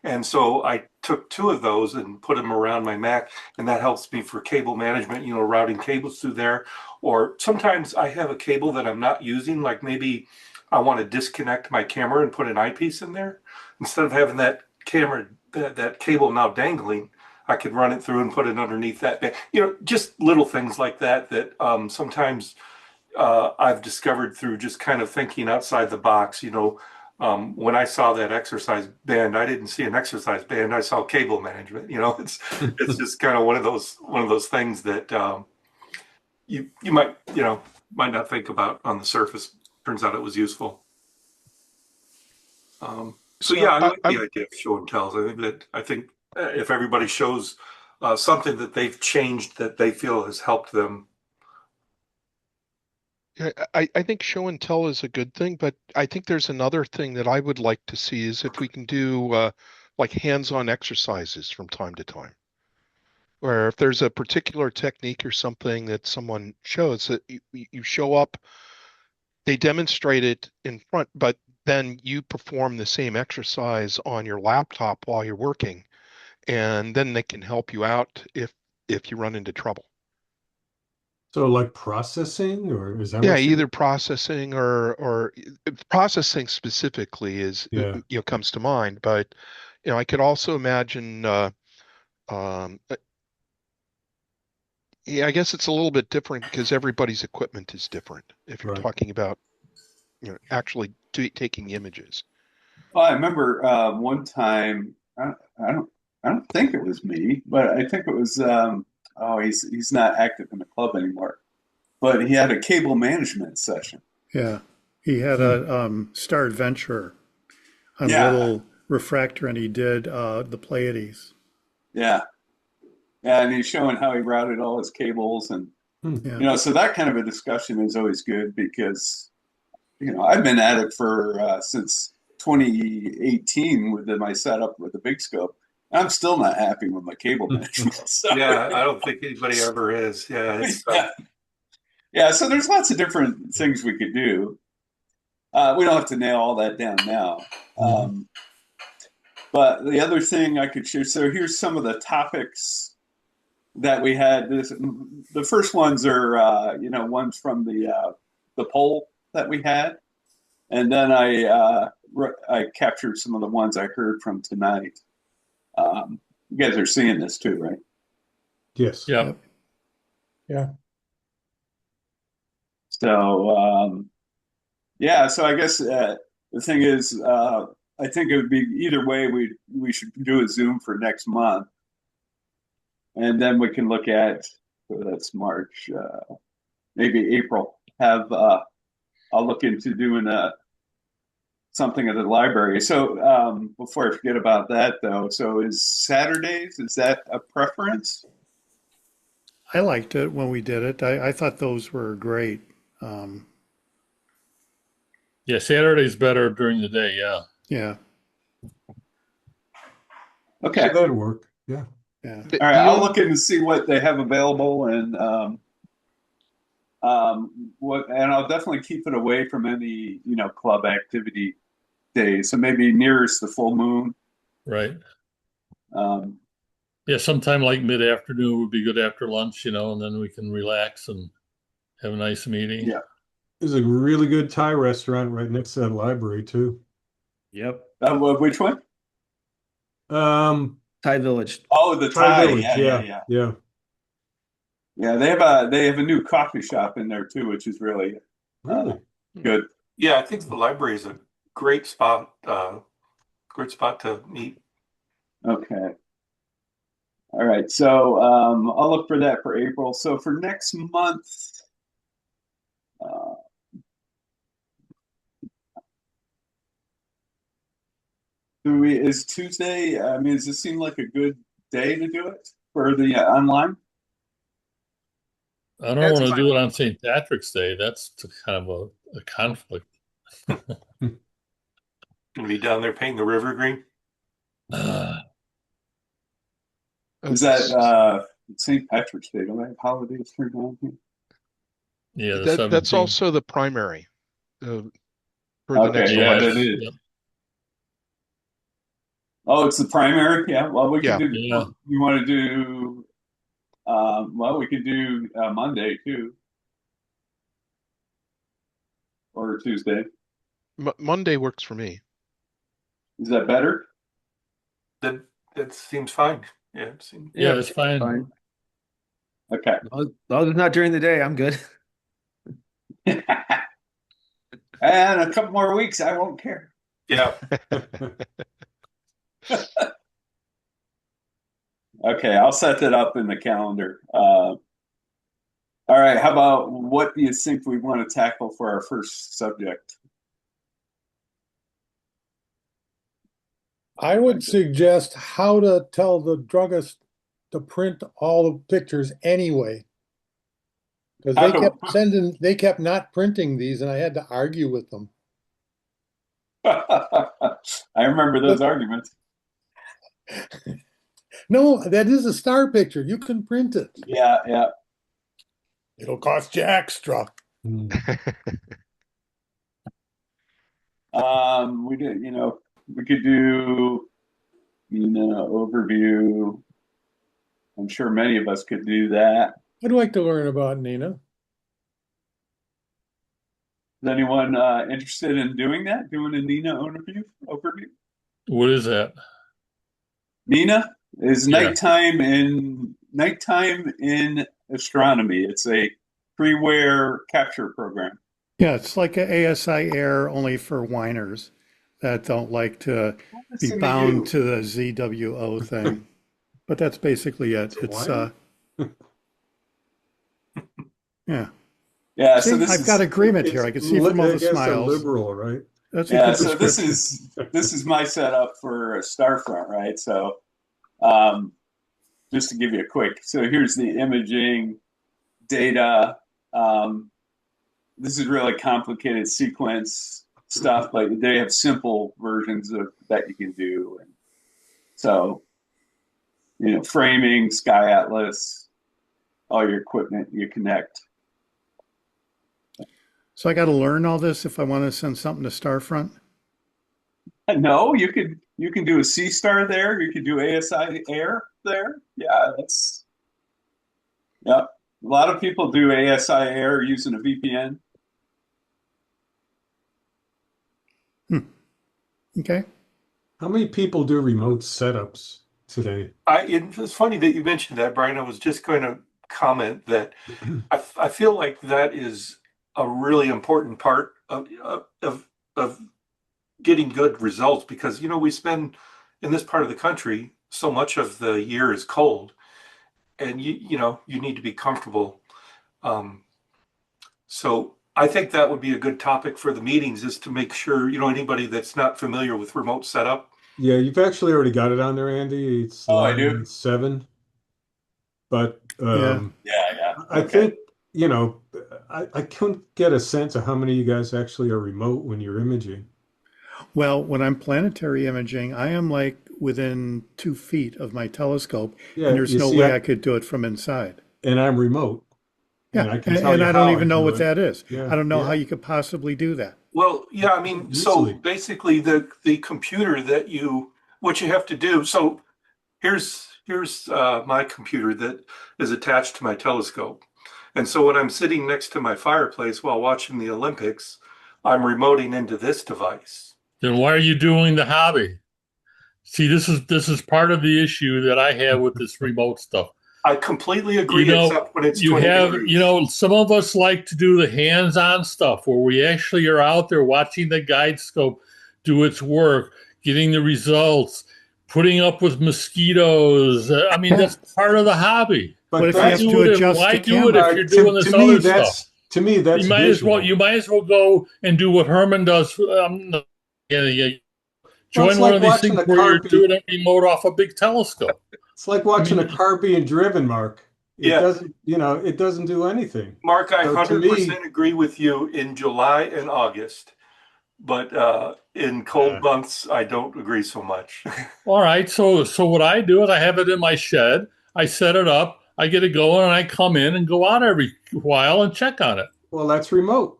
Speaker 2: And so I took two of those and put them around my Mac, and that helps me for cable management, routing cables through there. Or sometimes I have a cable that I'm not using, like maybe I want to disconnect my camera and put an eyepiece in there. Instead of having that cable now dangling, I could run it through and put it underneath that. Just little things like that that sometimes I've discovered through just kind of thinking outside the box. When I saw that exercise band, I didn't see an exercise band. I saw cable management. It's just kind of one of those things that you might not think about on the surface. Turns out it was useful. So
Speaker 7: So
Speaker 2: yeah, I
Speaker 7: I,
Speaker 2: like
Speaker 7: I
Speaker 2: the idea of show and tells. I think if everybody shows something that they've changed that they feel has helped them.
Speaker 7: I think show and tell is a good thing, but I think there's another thing that I would like to see is if we can do like hands-on exercises from time to time, where if there's a particular technique or something that someone shows that you show up, they demonstrate it in front, but then you perform the same exercise on your laptop while you're working, and then they can help you out if you run into trouble.
Speaker 5: So like processing, or is that
Speaker 7: Yeah,
Speaker 5: what you're?
Speaker 7: either processing or processing specifically is
Speaker 5: Yeah,
Speaker 7: comes to mind, but I could also imagine um, uh, yeah, I guess it's a little bit different because everybody's equipment is different if you're
Speaker 5: right.
Speaker 7: talking about actually taking images.
Speaker 1: Well, I remember one time. I don't. I don't think it was me, but I think it was. Oh, he's not active in the club anymore. But he had a cable management session.
Speaker 4: Yeah. He had
Speaker 5: Hmm.
Speaker 4: a Star Adventure on a
Speaker 1: Yeah,
Speaker 4: little refractor, and he did the Pleiades.
Speaker 1: yeah, yeah. And he's showing how he routed all his cables, and
Speaker 5: Hmm.
Speaker 4: Yeah.
Speaker 1: so that kind of a discussion is always good because I've been at it for since 2018 with my setup with the big scope. I'm still not happy with my cable management. So,
Speaker 2: Yeah, I don't think anybody ever is. Yeah, it's
Speaker 1: yeah, yeah. So there's lots of different things we could do. We don't have to nail all that down now.
Speaker 5: Mhm.
Speaker 1: Um, but the other thing I could share. So here's some of the topics that we had. The first ones are ones from the poll that we had. And then I captured some of the ones I heard from tonight. You guys are seeing this too, right?
Speaker 5: Yes.
Speaker 3: Yep.
Speaker 4: Yep.
Speaker 8: Yeah.
Speaker 1: So yeah, so I guess the thing is, I think it would be either way. We should do a Zoom for next month, and then we can look at that's March, maybe April. Have I'll look into doing something at the library. So before I forget about that, though, so is Saturdays, is that a preference?
Speaker 4: I liked it when we did it. I thought those were great. Um,
Speaker 3: Yeah, Saturday's better during the day. Yeah.
Speaker 4: yeah.
Speaker 1: Okay.
Speaker 5: Yeah, that'd work. Yeah.
Speaker 4: Yeah.
Speaker 7: The,
Speaker 1: All right.
Speaker 7: the
Speaker 1: I'll
Speaker 7: only
Speaker 1: look in and see what they have available and and I'll definitely keep it away from any, club activity days. So maybe nearest the full moon.
Speaker 3: Right.
Speaker 1: Um,
Speaker 3: Yeah, sometime like mid-afternoon would be good after lunch, and then we can relax and have a nice meeting.
Speaker 1: yeah.
Speaker 5: There's a really good Thai restaurant right next to that library too.
Speaker 9: Yep.
Speaker 1: Which one?
Speaker 5: Um,
Speaker 9: Thai Village.
Speaker 1: Oh, the
Speaker 5: Thai
Speaker 1: Thai.
Speaker 5: Village,
Speaker 1: Yeah, yeah,
Speaker 5: yeah,
Speaker 1: yeah.
Speaker 5: yeah.
Speaker 1: Yeah, they have a new coffee shop in there too, which is really uh,
Speaker 5: Really?
Speaker 1: good.
Speaker 2: Yeah, I think the library is a great spot to meet.
Speaker 1: Okay. All right. So I'll look for that for April. So for next month, uh, is Tuesday? I mean, does this seem like a good day to do it for the online?
Speaker 3: I don't
Speaker 9: That's
Speaker 3: want to
Speaker 9: fine.
Speaker 3: do it on St. Patrick's Day. That's kind of a conflict.
Speaker 2: Gonna be down there painting the river green.
Speaker 3: Uh,
Speaker 1: Is that St. Patrick's Day? Don't they have holidays for down here?
Speaker 3: yeah, the
Speaker 7: That's
Speaker 3: 17th.
Speaker 7: also the primary uh, for the
Speaker 1: Okay,
Speaker 7: next
Speaker 1: yeah, that
Speaker 3: Yes.
Speaker 7: election.
Speaker 1: is.
Speaker 3: Yep.
Speaker 1: Oh, it's the primary. Yeah. Well, we could
Speaker 7: Yeah,
Speaker 1: do.
Speaker 3: Yeah.
Speaker 1: You want to do? Well, we could do Monday too, or Tuesday.
Speaker 7: Monday works for me.
Speaker 1: Is that better?
Speaker 2: That that seems fine. Yeah, it seems,
Speaker 3: Yeah,
Speaker 9: Yeah,
Speaker 3: it's fine.
Speaker 9: fine.
Speaker 1: Okay.
Speaker 9: As long as it's not during the day, I'm good.
Speaker 1: And a couple more weeks, I won't care.
Speaker 2: yeah.
Speaker 1: Okay, I'll set that up in the calendar. All right, how about what do you think we want to tackle for our first subject?
Speaker 8: I would suggest how to tell the druggist to print all the pictures anyway. Because they kept not printing these and I had to argue with them.
Speaker 1: I remember those
Speaker 8: But
Speaker 1: arguments.
Speaker 8: no, that is a star picture. You can print it.
Speaker 1: Yeah, yeah.
Speaker 8: It'll cost you extra.
Speaker 5: Hmm.
Speaker 1: We did, we could do, overview. I'm sure many of us could do that.
Speaker 8: I'd like to learn about Nina.
Speaker 1: Is anyone interested in doing that? Doing a Nina overview?
Speaker 3: What is that?
Speaker 1: Nina is
Speaker 3: Yeah.
Speaker 1: nighttime in astronomy. It's a freeware capture program.
Speaker 4: Yeah, it's like a ASI Air only for whiners that don't like to be
Speaker 1: Listen to
Speaker 4: bound
Speaker 1: you.
Speaker 4: to the ZWO thing. But that's basically it.
Speaker 5: It's
Speaker 4: It's
Speaker 5: whiner?
Speaker 4: yeah.
Speaker 1: Yeah,
Speaker 4: See,
Speaker 1: so this
Speaker 4: I've got
Speaker 1: is
Speaker 4: agreement here. I can see from all
Speaker 5: I
Speaker 4: the
Speaker 5: guess a
Speaker 4: smiles.
Speaker 5: liberal, right?
Speaker 4: That's a
Speaker 1: yeah,
Speaker 4: good
Speaker 1: so this
Speaker 4: description.
Speaker 1: is my setup for a Starfront, right? So um, just to give you a quick, so here's the imaging data. Um, this is really complicated sequence stuff, but they have simple versions of that you can do. And so, framing, Sky Atlas, all your equipment you connect.
Speaker 4: So I got to learn all this if I want to send something to Starfront.
Speaker 1: No, you can do a C star there. You can do ASI Air there. Yeah, that's yeah. A lot of people do ASI Air using a VPN.
Speaker 4: Hmm. Okay.
Speaker 5: How many people do remote setups today?
Speaker 2: It's funny that you mentioned that, Brian. I was just going to comment that I feel like that is a really important part of getting good results because we spend in this part of the country so much of the year is cold, and you need to be comfortable. Um, so I think that would be a good topic for the meetings is to make sure anybody that's not familiar with remote setup.
Speaker 5: Yeah, you've actually already got it on there, Andy. It's
Speaker 1: Oh, I do.
Speaker 5: line 7. But
Speaker 4: Yeah.
Speaker 1: Yeah, yeah.
Speaker 5: I
Speaker 1: Okay.
Speaker 5: think, I couldn't get a sense of how many of you guys actually are remote when you're imaging.
Speaker 4: Well, when I'm planetary imaging, I am like within 2 feet of my telescope, and
Speaker 5: Yeah,
Speaker 4: there's
Speaker 5: you
Speaker 4: no
Speaker 5: see,
Speaker 4: way I could do it from inside.
Speaker 5: and I'm remote, and
Speaker 4: Yeah,
Speaker 5: I can
Speaker 4: and,
Speaker 5: tell
Speaker 4: and
Speaker 5: you
Speaker 4: I don't
Speaker 5: how I
Speaker 4: even know
Speaker 5: do
Speaker 4: what
Speaker 5: it.
Speaker 4: that is.
Speaker 5: Yeah,
Speaker 4: I don't know how
Speaker 5: yeah,
Speaker 4: you could possibly do that.
Speaker 2: Well, yeah, I mean, so
Speaker 5: easily.
Speaker 2: basically the computer what you have to do. So here's my computer that is attached to my telescope. And so when I'm sitting next to my fireplace while watching the Olympics, I'm remoting into this device.
Speaker 3: Then why are you doing the hobby? See, this is part of the issue that I have with this remote stuff.
Speaker 2: I completely
Speaker 3: You
Speaker 2: agree,
Speaker 3: know,
Speaker 2: except when it's
Speaker 3: you
Speaker 2: 20
Speaker 3: have,
Speaker 2: degrees.
Speaker 3: some of us like to do the hands-on stuff where we actually are out there watching the guide scope do its work, getting the results, putting up with mosquitoes. I mean,
Speaker 4: Yeah.
Speaker 3: that's part of the hobby.
Speaker 4: But
Speaker 5: But
Speaker 4: if you
Speaker 3: Why
Speaker 4: have
Speaker 5: that's
Speaker 3: do
Speaker 4: to
Speaker 3: it?
Speaker 4: adjust
Speaker 3: Why
Speaker 4: the
Speaker 3: do it
Speaker 4: camera,
Speaker 3: if you're doing this other stuff?
Speaker 5: to me that's visual.
Speaker 3: You might as well go and do what Herman does. Yeah,
Speaker 5: Well,
Speaker 3: join one of these things where you're doing it remote off a big telescope.
Speaker 5: it's like
Speaker 3: I
Speaker 5: watching a
Speaker 3: mean,
Speaker 5: car being driven, Mark. It
Speaker 2: Yeah,
Speaker 5: doesn't, it doesn't do anything.
Speaker 2: Mark, I
Speaker 5: So to me,
Speaker 2: 100% agree with you in July and August, but in cold
Speaker 5: uh,
Speaker 2: months, I don't agree so much.
Speaker 3: all right. So what I do is I have it in my shed. I set it up. I get it going, and I come in and go out every while and check on it.
Speaker 5: well, that's remote.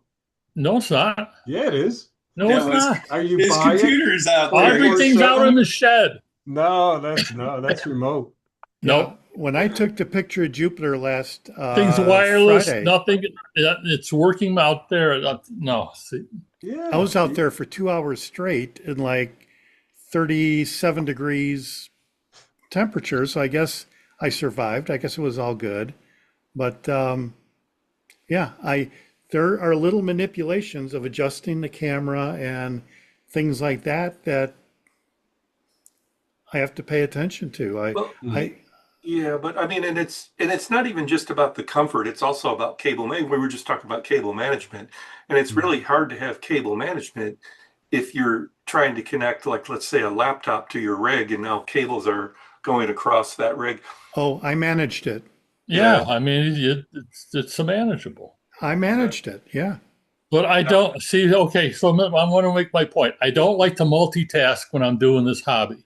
Speaker 3: No, it's not.
Speaker 5: Yeah, it is.
Speaker 3: No, it's
Speaker 1: No,
Speaker 3: not.
Speaker 5: Are you
Speaker 1: his
Speaker 5: by it
Speaker 1: computer's out there. He's
Speaker 5: 24/7?
Speaker 3: Everything's out in the shed.
Speaker 5: No, that's remote.
Speaker 4: yeah,
Speaker 3: Nope.
Speaker 4: when I took the picture of Jupiter last
Speaker 3: Things wireless.
Speaker 4: Friday,
Speaker 3: Nothing. It's working out there. No. See,
Speaker 4: I
Speaker 5: Yeah.
Speaker 4: was out there for 2 hours straight in like 37 degrees temperature. So I guess I survived. I guess it was all good. But yeah, there are little manipulations of adjusting the camera and things like that that I have to pay attention to.
Speaker 2: Well,
Speaker 4: I
Speaker 2: yeah, but I mean, and it's not even just about the comfort. It's also about cable management. We were just talking about cable management, and it's
Speaker 5: Mhm.
Speaker 2: really hard to have cable management if you're trying to connect, like, let's say, a laptop to your rig, and now cables are going across that rig.
Speaker 4: oh, I managed it.
Speaker 3: yeah.
Speaker 2: Yeah,
Speaker 3: I mean, it's manageable.
Speaker 4: I managed it. Yeah.
Speaker 3: But I
Speaker 2: yeah,
Speaker 3: don't see. Okay, so I want to make my point. I don't like to multitask when I'm doing this hobby.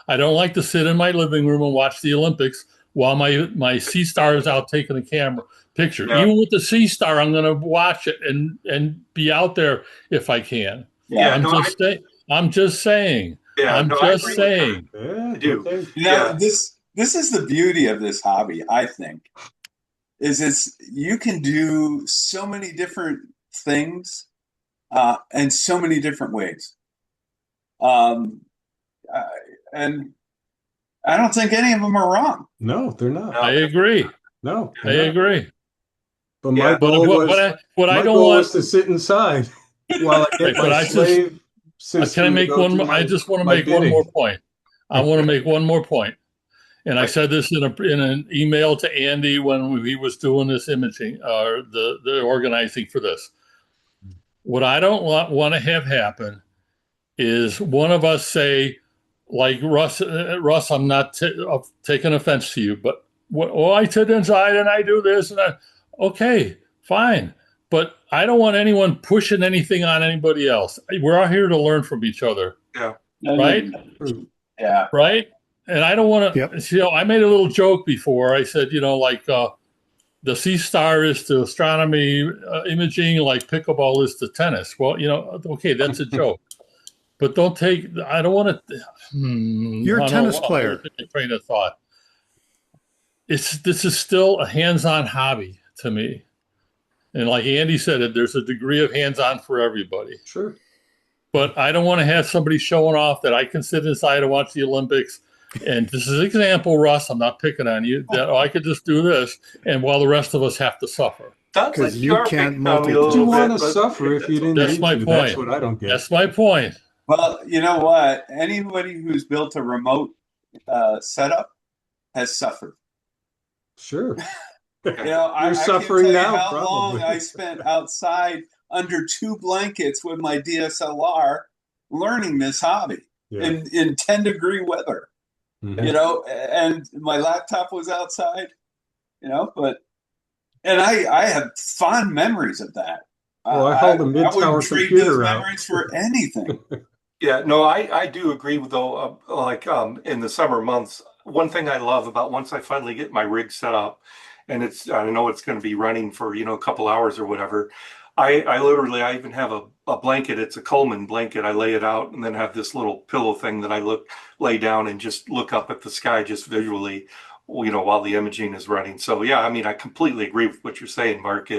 Speaker 3: I don't like to sit in my living room and watch the Olympics while my sea star is out taking a camera picture.
Speaker 2: yeah,
Speaker 3: Even with the sea star, I'm going to watch it and be out there if I can.
Speaker 2: yeah.
Speaker 1: Yeah.
Speaker 3: I'm
Speaker 2: No,
Speaker 3: just saying. I'm just saying.
Speaker 2: yeah,
Speaker 3: I'm
Speaker 2: no, I
Speaker 3: just
Speaker 2: agree with that.
Speaker 3: saying.
Speaker 5: Yeah,
Speaker 2: I do.
Speaker 5: okay.
Speaker 2: Yeah,
Speaker 1: This is the beauty of this hobby, I think, is you can do so many different things in so many different ways. Um, uh, and I don't think any of them are wrong.
Speaker 5: No, they're not.
Speaker 3: I
Speaker 2: no,
Speaker 3: agree.
Speaker 5: No,
Speaker 3: I
Speaker 5: they're not.
Speaker 3: agree.
Speaker 5: But
Speaker 2: yeah,
Speaker 3: But what I
Speaker 5: my
Speaker 3: don't
Speaker 5: goal
Speaker 3: want.
Speaker 5: was to sit inside while I get
Speaker 3: Right,
Speaker 5: my
Speaker 3: but
Speaker 5: slave
Speaker 3: can I
Speaker 5: system to
Speaker 3: make
Speaker 5: go
Speaker 3: one?
Speaker 5: do
Speaker 3: I
Speaker 5: my
Speaker 3: just want to
Speaker 5: my
Speaker 3: make one more
Speaker 5: bidding.
Speaker 3: point. I want to make one more point. And I
Speaker 2: right.
Speaker 3: said this in an email to Andy when he was doing this imaging or the organizing for this. What I don't want to have happen is one of us say, like Russ, I'm not taking offense to you, but I sit inside and I do this and that. Okay, fine. But I don't want anyone pushing anything on anybody else. We're all here to learn from each other,
Speaker 2: Yeah,
Speaker 1: No,
Speaker 3: right?
Speaker 1: yeah.
Speaker 3: Right? And I don't want
Speaker 4: Yep.
Speaker 3: to, I made a little joke before. I said, like the sea star is to astronomy imaging, like pickleball is to tennis. Well, okay, that's a joke. But don't take, I don't want to,
Speaker 4: You're a
Speaker 3: I don't
Speaker 4: tennis
Speaker 3: want
Speaker 4: player.
Speaker 3: to train of thought. This is still a hands-on hobby to me. And like Andy said, there's a degree of hands-on for everybody.
Speaker 5: Sure.
Speaker 3: But I don't want to have somebody showing off that I can sit inside and watch the Olympics. And this is an example, Russ. I'm not picking on you. That I could just do this, and while the rest of us have to suffer.
Speaker 2: sounds like
Speaker 4: 'Cause
Speaker 2: you
Speaker 4: you
Speaker 2: are
Speaker 4: can't
Speaker 2: picking on me a
Speaker 4: multitask.
Speaker 5: Would you
Speaker 2: little
Speaker 5: want
Speaker 2: bit,
Speaker 5: to
Speaker 2: but
Speaker 5: suffer if you didn't
Speaker 3: That's
Speaker 5: need
Speaker 3: my
Speaker 5: to? That's
Speaker 3: point.
Speaker 5: what I don't get.
Speaker 3: That's my point.
Speaker 1: Well, you know what? Anybody who's built a remote setup has suffered.
Speaker 5: Sure.
Speaker 1: You know, I
Speaker 5: You're
Speaker 1: can't
Speaker 5: suffering
Speaker 1: tell you
Speaker 5: now,
Speaker 1: how long
Speaker 5: probably.
Speaker 1: I spent outside under two blankets with my DSLR learning this hobby
Speaker 5: Yeah.
Speaker 1: in 10-degree weather.
Speaker 5: Mhm.
Speaker 1: You know, and my laptop was outside. You know, and I have fond memories of that.
Speaker 5: Well, I hauled a
Speaker 1: I
Speaker 5: mid-tower
Speaker 1: wouldn't trade those
Speaker 5: computer out.
Speaker 1: memories for anything.
Speaker 2: yeah, no, I do agree with though, like in the summer months, one thing I love about once I finally get my rig set up and I know it's going to be running for, a couple hours or whatever. I even have a blanket. It's a Coleman blanket. I lay it out and then have this little pillow thing that lay down and just look up at the sky just visually, while the imaging is running. So yeah, I mean, I completely agree with what you're saying, Mark,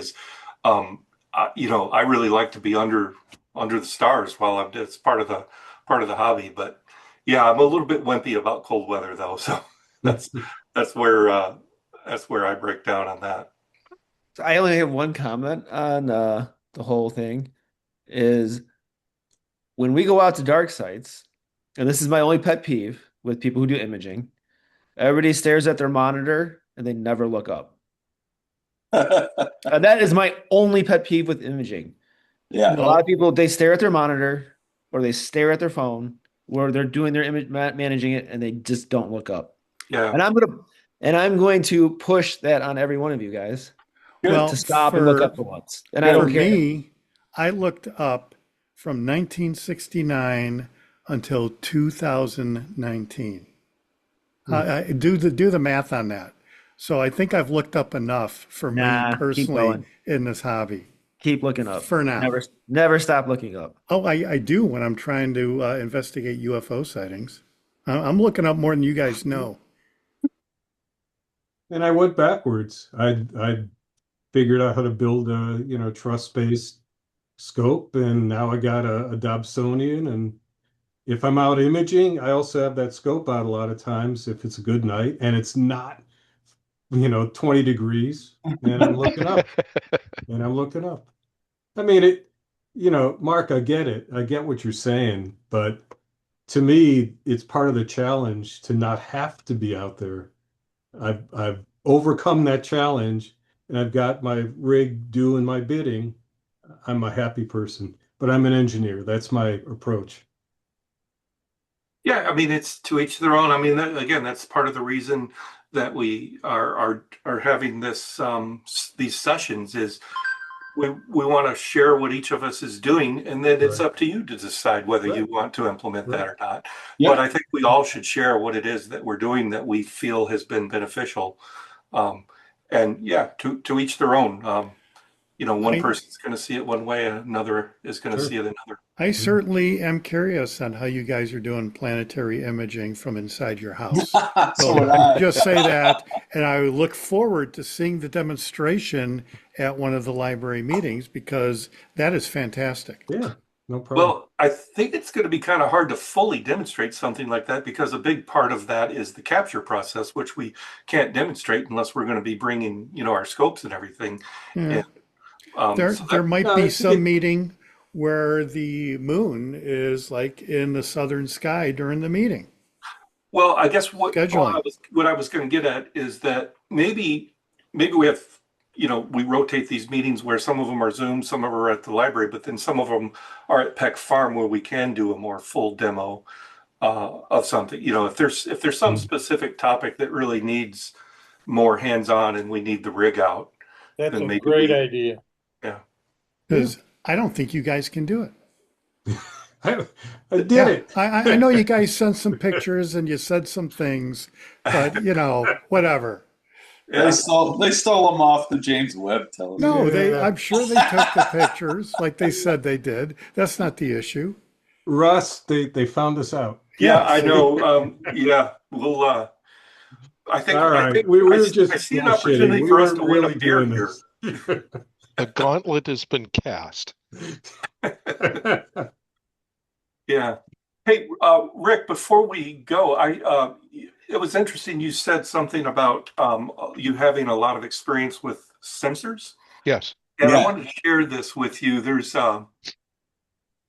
Speaker 2: I really like to be under the stars while it's part of the hobby. But Yeah, I'm a little bit wimpy about cold weather though, so that's that's where uh, that's where I break down on that.
Speaker 9: So I only have one comment on the whole thing is when we go out to dark sites, and this is my only pet peeve with people who do imaging, everybody stares at their monitor and they never look up. That is my only pet peeve with imaging.
Speaker 1: Yeah.
Speaker 9: A lot of people they stare at their monitor or they stare at their phone where they're doing their image managing it and they just don't look up.
Speaker 2: Yeah.
Speaker 9: And I'm going to push that on every one of you guys
Speaker 1: Good.
Speaker 9: to
Speaker 4: Well,
Speaker 9: stop and look up for once. And I
Speaker 1: Good.
Speaker 4: for
Speaker 9: don't care.
Speaker 4: me, I looked up from 1969 until 2019. Do the math on that. So I think I've looked up enough for me
Speaker 9: Nah, keep
Speaker 4: personally
Speaker 9: going.
Speaker 4: in this hobby
Speaker 9: Keep looking up.
Speaker 4: for now.
Speaker 9: Never stop looking up.
Speaker 4: Oh, I do when I'm trying to investigate UFO sightings. I'm looking up more than you guys know.
Speaker 5: And I went backwards. I figured out how to build a, trust-based scope, and now I got a Dobsonian. And if I'm out imaging, I also have that scope out a lot of times if it's a good night and it's not, 20 degrees, and I'm looking up and I'm looking up. I mean, Mark, I get it. I get what you're saying, but to me, it's part of the challenge to not have to be out there. I've overcome that challenge, and I've got my rig doing my bidding. I'm a happy person, but I'm an engineer. That's my approach.
Speaker 2: Yeah, I mean it's to each their own. I mean again, that's part of the reason that we are having these sessions is we want to share what each of us is doing, and then it's
Speaker 5: Right.
Speaker 2: up to you to decide whether
Speaker 5: Right.
Speaker 2: you want to implement that
Speaker 5: Right.
Speaker 2: or not. But
Speaker 1: Yeah.
Speaker 2: I think we all should share what it is that we're doing that we feel has been beneficial. Um, and yeah, to each their own. One
Speaker 4: I
Speaker 2: person's going to see it one way, and another is going to
Speaker 5: Sure.
Speaker 2: see it another.
Speaker 4: I certainly am curious on how you guys are doing planetary imaging from inside your house.
Speaker 1: So would
Speaker 4: So
Speaker 1: I.
Speaker 4: just say that, and I look forward to seeing the demonstration at one of the library meetings because that is fantastic.
Speaker 5: Yeah, no problem.
Speaker 2: Well, I think it's going to be kind of hard to fully demonstrate something like that because a big part of that is the capture process, which we can't demonstrate unless we're going to be bringing, our scopes and everything.
Speaker 4: Yeah.
Speaker 2: And
Speaker 4: There
Speaker 2: so
Speaker 4: there
Speaker 2: that,
Speaker 4: might
Speaker 5: No,
Speaker 4: be
Speaker 5: I think
Speaker 4: some meeting where the moon is like in the southern sky during the meeting.
Speaker 2: well, I guess
Speaker 4: Scheduling.
Speaker 2: what I was going to get at is that maybe we have, we rotate these meetings where some of them are Zoom, some of them are at the library, but then some of them are at Peck Farm where we can do a more full demo of something. If there's some specific topic that really needs more hands-on and we need the rig out,
Speaker 8: That's
Speaker 2: then
Speaker 8: a
Speaker 2: maybe
Speaker 8: great idea.
Speaker 2: yeah.
Speaker 5: Yeah,
Speaker 4: Because I don't think you guys can do it.
Speaker 5: I did
Speaker 4: Yeah,
Speaker 5: it.
Speaker 4: I know you guys sent some pictures and you said some things, but whatever.
Speaker 1: They
Speaker 2: Yeah.
Speaker 1: stole them off the James Webb
Speaker 4: No,
Speaker 1: telescope.
Speaker 5: Yeah.
Speaker 4: I'm sure they took the pictures like they said they did. That's not the issue.
Speaker 5: Russ, they found us out.
Speaker 2: Yeah, I
Speaker 4: Yes.
Speaker 2: know. Yeah, we'll I think
Speaker 5: All
Speaker 2: I
Speaker 5: right.
Speaker 2: think
Speaker 5: We were
Speaker 2: I
Speaker 5: just
Speaker 2: see an
Speaker 5: bullshitting.
Speaker 2: opportunity
Speaker 5: We
Speaker 2: for us
Speaker 5: weren't
Speaker 2: to win a
Speaker 5: really
Speaker 2: beer
Speaker 5: doing
Speaker 2: here.
Speaker 5: this.
Speaker 7: The gauntlet has been cast.
Speaker 2: Yeah. Hey, Rick, before we go, it was interesting you said something about you having a lot of experience with sensors.
Speaker 7: Yes.
Speaker 2: And I
Speaker 1: Yeah.
Speaker 2: wanted to share this with you. There's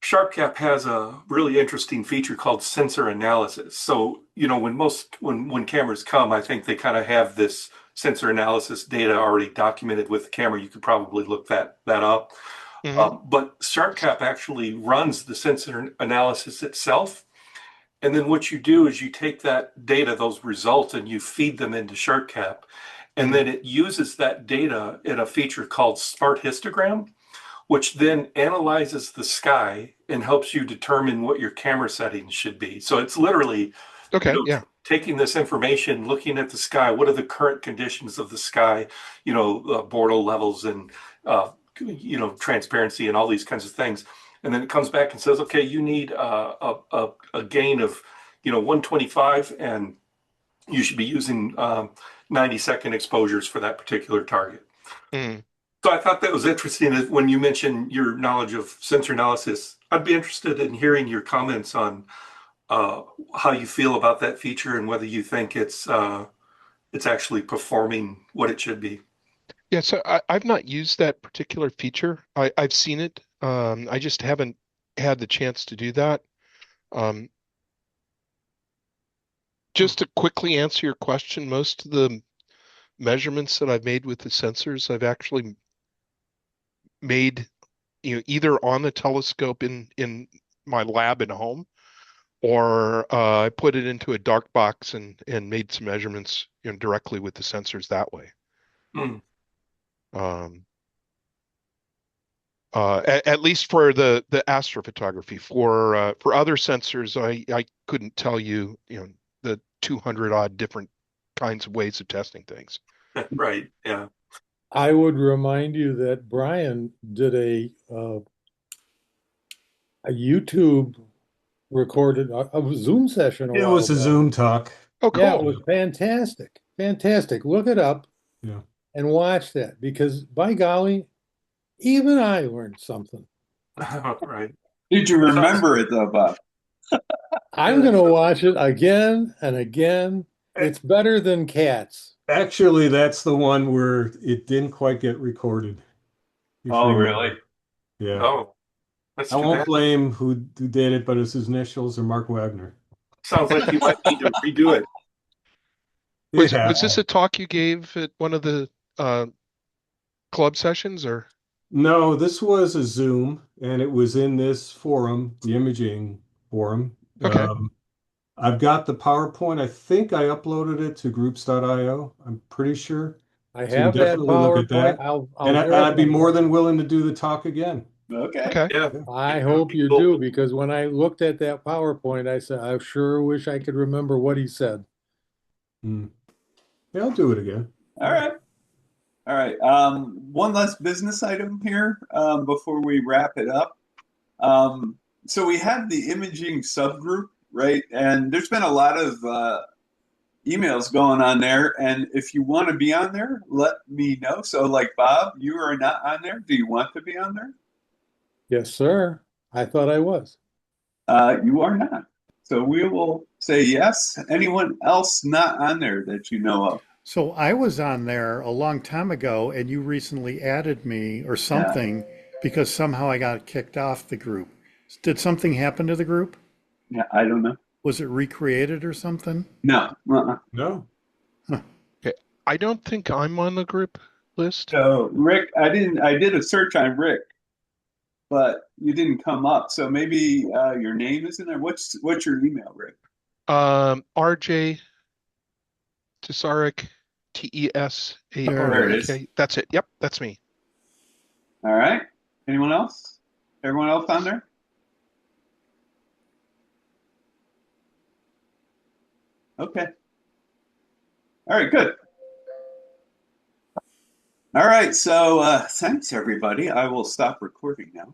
Speaker 2: SharpCap has a really interesting feature called sensor analysis. So, when cameras come, I think they kind of have this sensor analysis data already documented with the camera. You could probably look that up.
Speaker 7: Hmm.
Speaker 2: But SharpCap actually runs the sensor analysis itself. And then what you do is you take that data, those results, and you feed them into SharpCap. And then it uses that data in a feature called Smart Histogram, which then analyzes the sky and helps you determine what your camera settings should be. So it's literally,
Speaker 7: Okay. Yeah.
Speaker 2: taking this information, looking at the sky, what are the current conditions of the sky, Bortle levels and, transparency and all these kinds of things. And then it comes back and says, okay, you need a gain of, 125, and you should be using 90-second exposures for that particular target.
Speaker 7: Mm.
Speaker 2: So I thought that was interesting when you mentioned your knowledge of sensor analysis. I'd be interested in hearing your comments on how you feel about that feature and whether you think it's actually performing what it should be.
Speaker 7: Yeah, so I've not used that particular feature. I've seen it. I just haven't had the chance to do that. Um, just to quickly answer your question, most of the measurements that I've made with the sensors, I've actually made, either on the telescope in my lab at home, or I put it into a dark box and made some measurements, directly with the sensors that way.
Speaker 2: Mm.
Speaker 7: Um, at least for the astrophotography. For other sensors, I couldn't tell you, the 200 odd different kinds of ways of testing things.
Speaker 2: Right. Yeah.
Speaker 8: I would remind you that Brian did a YouTube recorded a Zoom session a
Speaker 5: It
Speaker 8: while
Speaker 5: was a
Speaker 8: back.
Speaker 5: Zoom talk.
Speaker 7: Oh,
Speaker 8: Yeah, it
Speaker 7: cool.
Speaker 8: was fantastic. Fantastic. Look it up
Speaker 5: Yeah.
Speaker 8: and watch that because by golly, even I learned something.
Speaker 2: Right.
Speaker 1: Did you
Speaker 2: Sounds,
Speaker 1: remember it though, Bob?
Speaker 8: I'm going to watch it again and again. It's better than Cats.
Speaker 5: Actually, that's the one where it didn't quite get recorded. If you
Speaker 1: Oh, really?
Speaker 5: remember. Yeah.
Speaker 2: oh, that's
Speaker 5: I
Speaker 2: too
Speaker 5: won't
Speaker 2: bad.
Speaker 5: blame who did it, but it's his initials or Mark Wagner.
Speaker 2: Sounds like you might need to redo it.
Speaker 5: It
Speaker 7: Was
Speaker 5: happened.
Speaker 7: this a talk you gave at one of the club sessions, or?
Speaker 5: No, this was a Zoom, and it was in this forum, the imaging forum.
Speaker 7: Okay.
Speaker 5: I've got the PowerPoint. I think I uploaded it to groups.io. I'm pretty sure.
Speaker 8: I
Speaker 5: So you can
Speaker 8: have that
Speaker 5: definitely look at
Speaker 8: PowerPoint.
Speaker 5: that.
Speaker 8: I'll
Speaker 5: And I'd be
Speaker 8: verify
Speaker 5: more
Speaker 8: that.
Speaker 5: than willing to do the talk again.
Speaker 1: Okay.
Speaker 7: Okay.
Speaker 2: Yeah.
Speaker 8: I
Speaker 2: That would
Speaker 8: hope
Speaker 2: be
Speaker 8: you
Speaker 2: cool.
Speaker 8: do because when I looked at that PowerPoint, I said, I sure wish I could remember what he said.
Speaker 5: Hmm. Yeah, I'll do it again.
Speaker 1: All right. All right. One last business item here before we wrap it up. So we have the imaging subgroup, right? And there's been a lot of emails going on there. And if you want to be on there, let me know. So, like Bob, you are not on there. Do you want to be on there?
Speaker 8: Yes, sir. I thought I was.
Speaker 1: You are not. So we will say yes. Anyone else not on there that you know of?
Speaker 4: So I was on there a long time ago and you recently added me or
Speaker 1: Yeah.
Speaker 4: something because somehow I got kicked off the group. Did something happen to the group?
Speaker 1: Yeah, I don't know.
Speaker 4: Was it recreated or something?
Speaker 1: No.
Speaker 5: No.
Speaker 4: Huh.
Speaker 7: Okay. I don't think I'm on the group list.
Speaker 1: So Rick, I didn't. I did a search on Rick, but you didn't come up. So maybe your name isn't there. What's your email, Rick?
Speaker 7: RJ Tesarik,
Speaker 1: There it is.
Speaker 7: Tesarik. That's it. Yep, that's me.
Speaker 1: All right. Anyone else? Everyone else on there? Okay. All right. Good. All right. So thanks, everybody. I will stop recording now.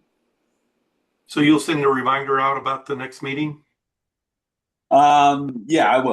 Speaker 2: So you'll send a reminder out about the next meeting?
Speaker 1: Yeah, I will.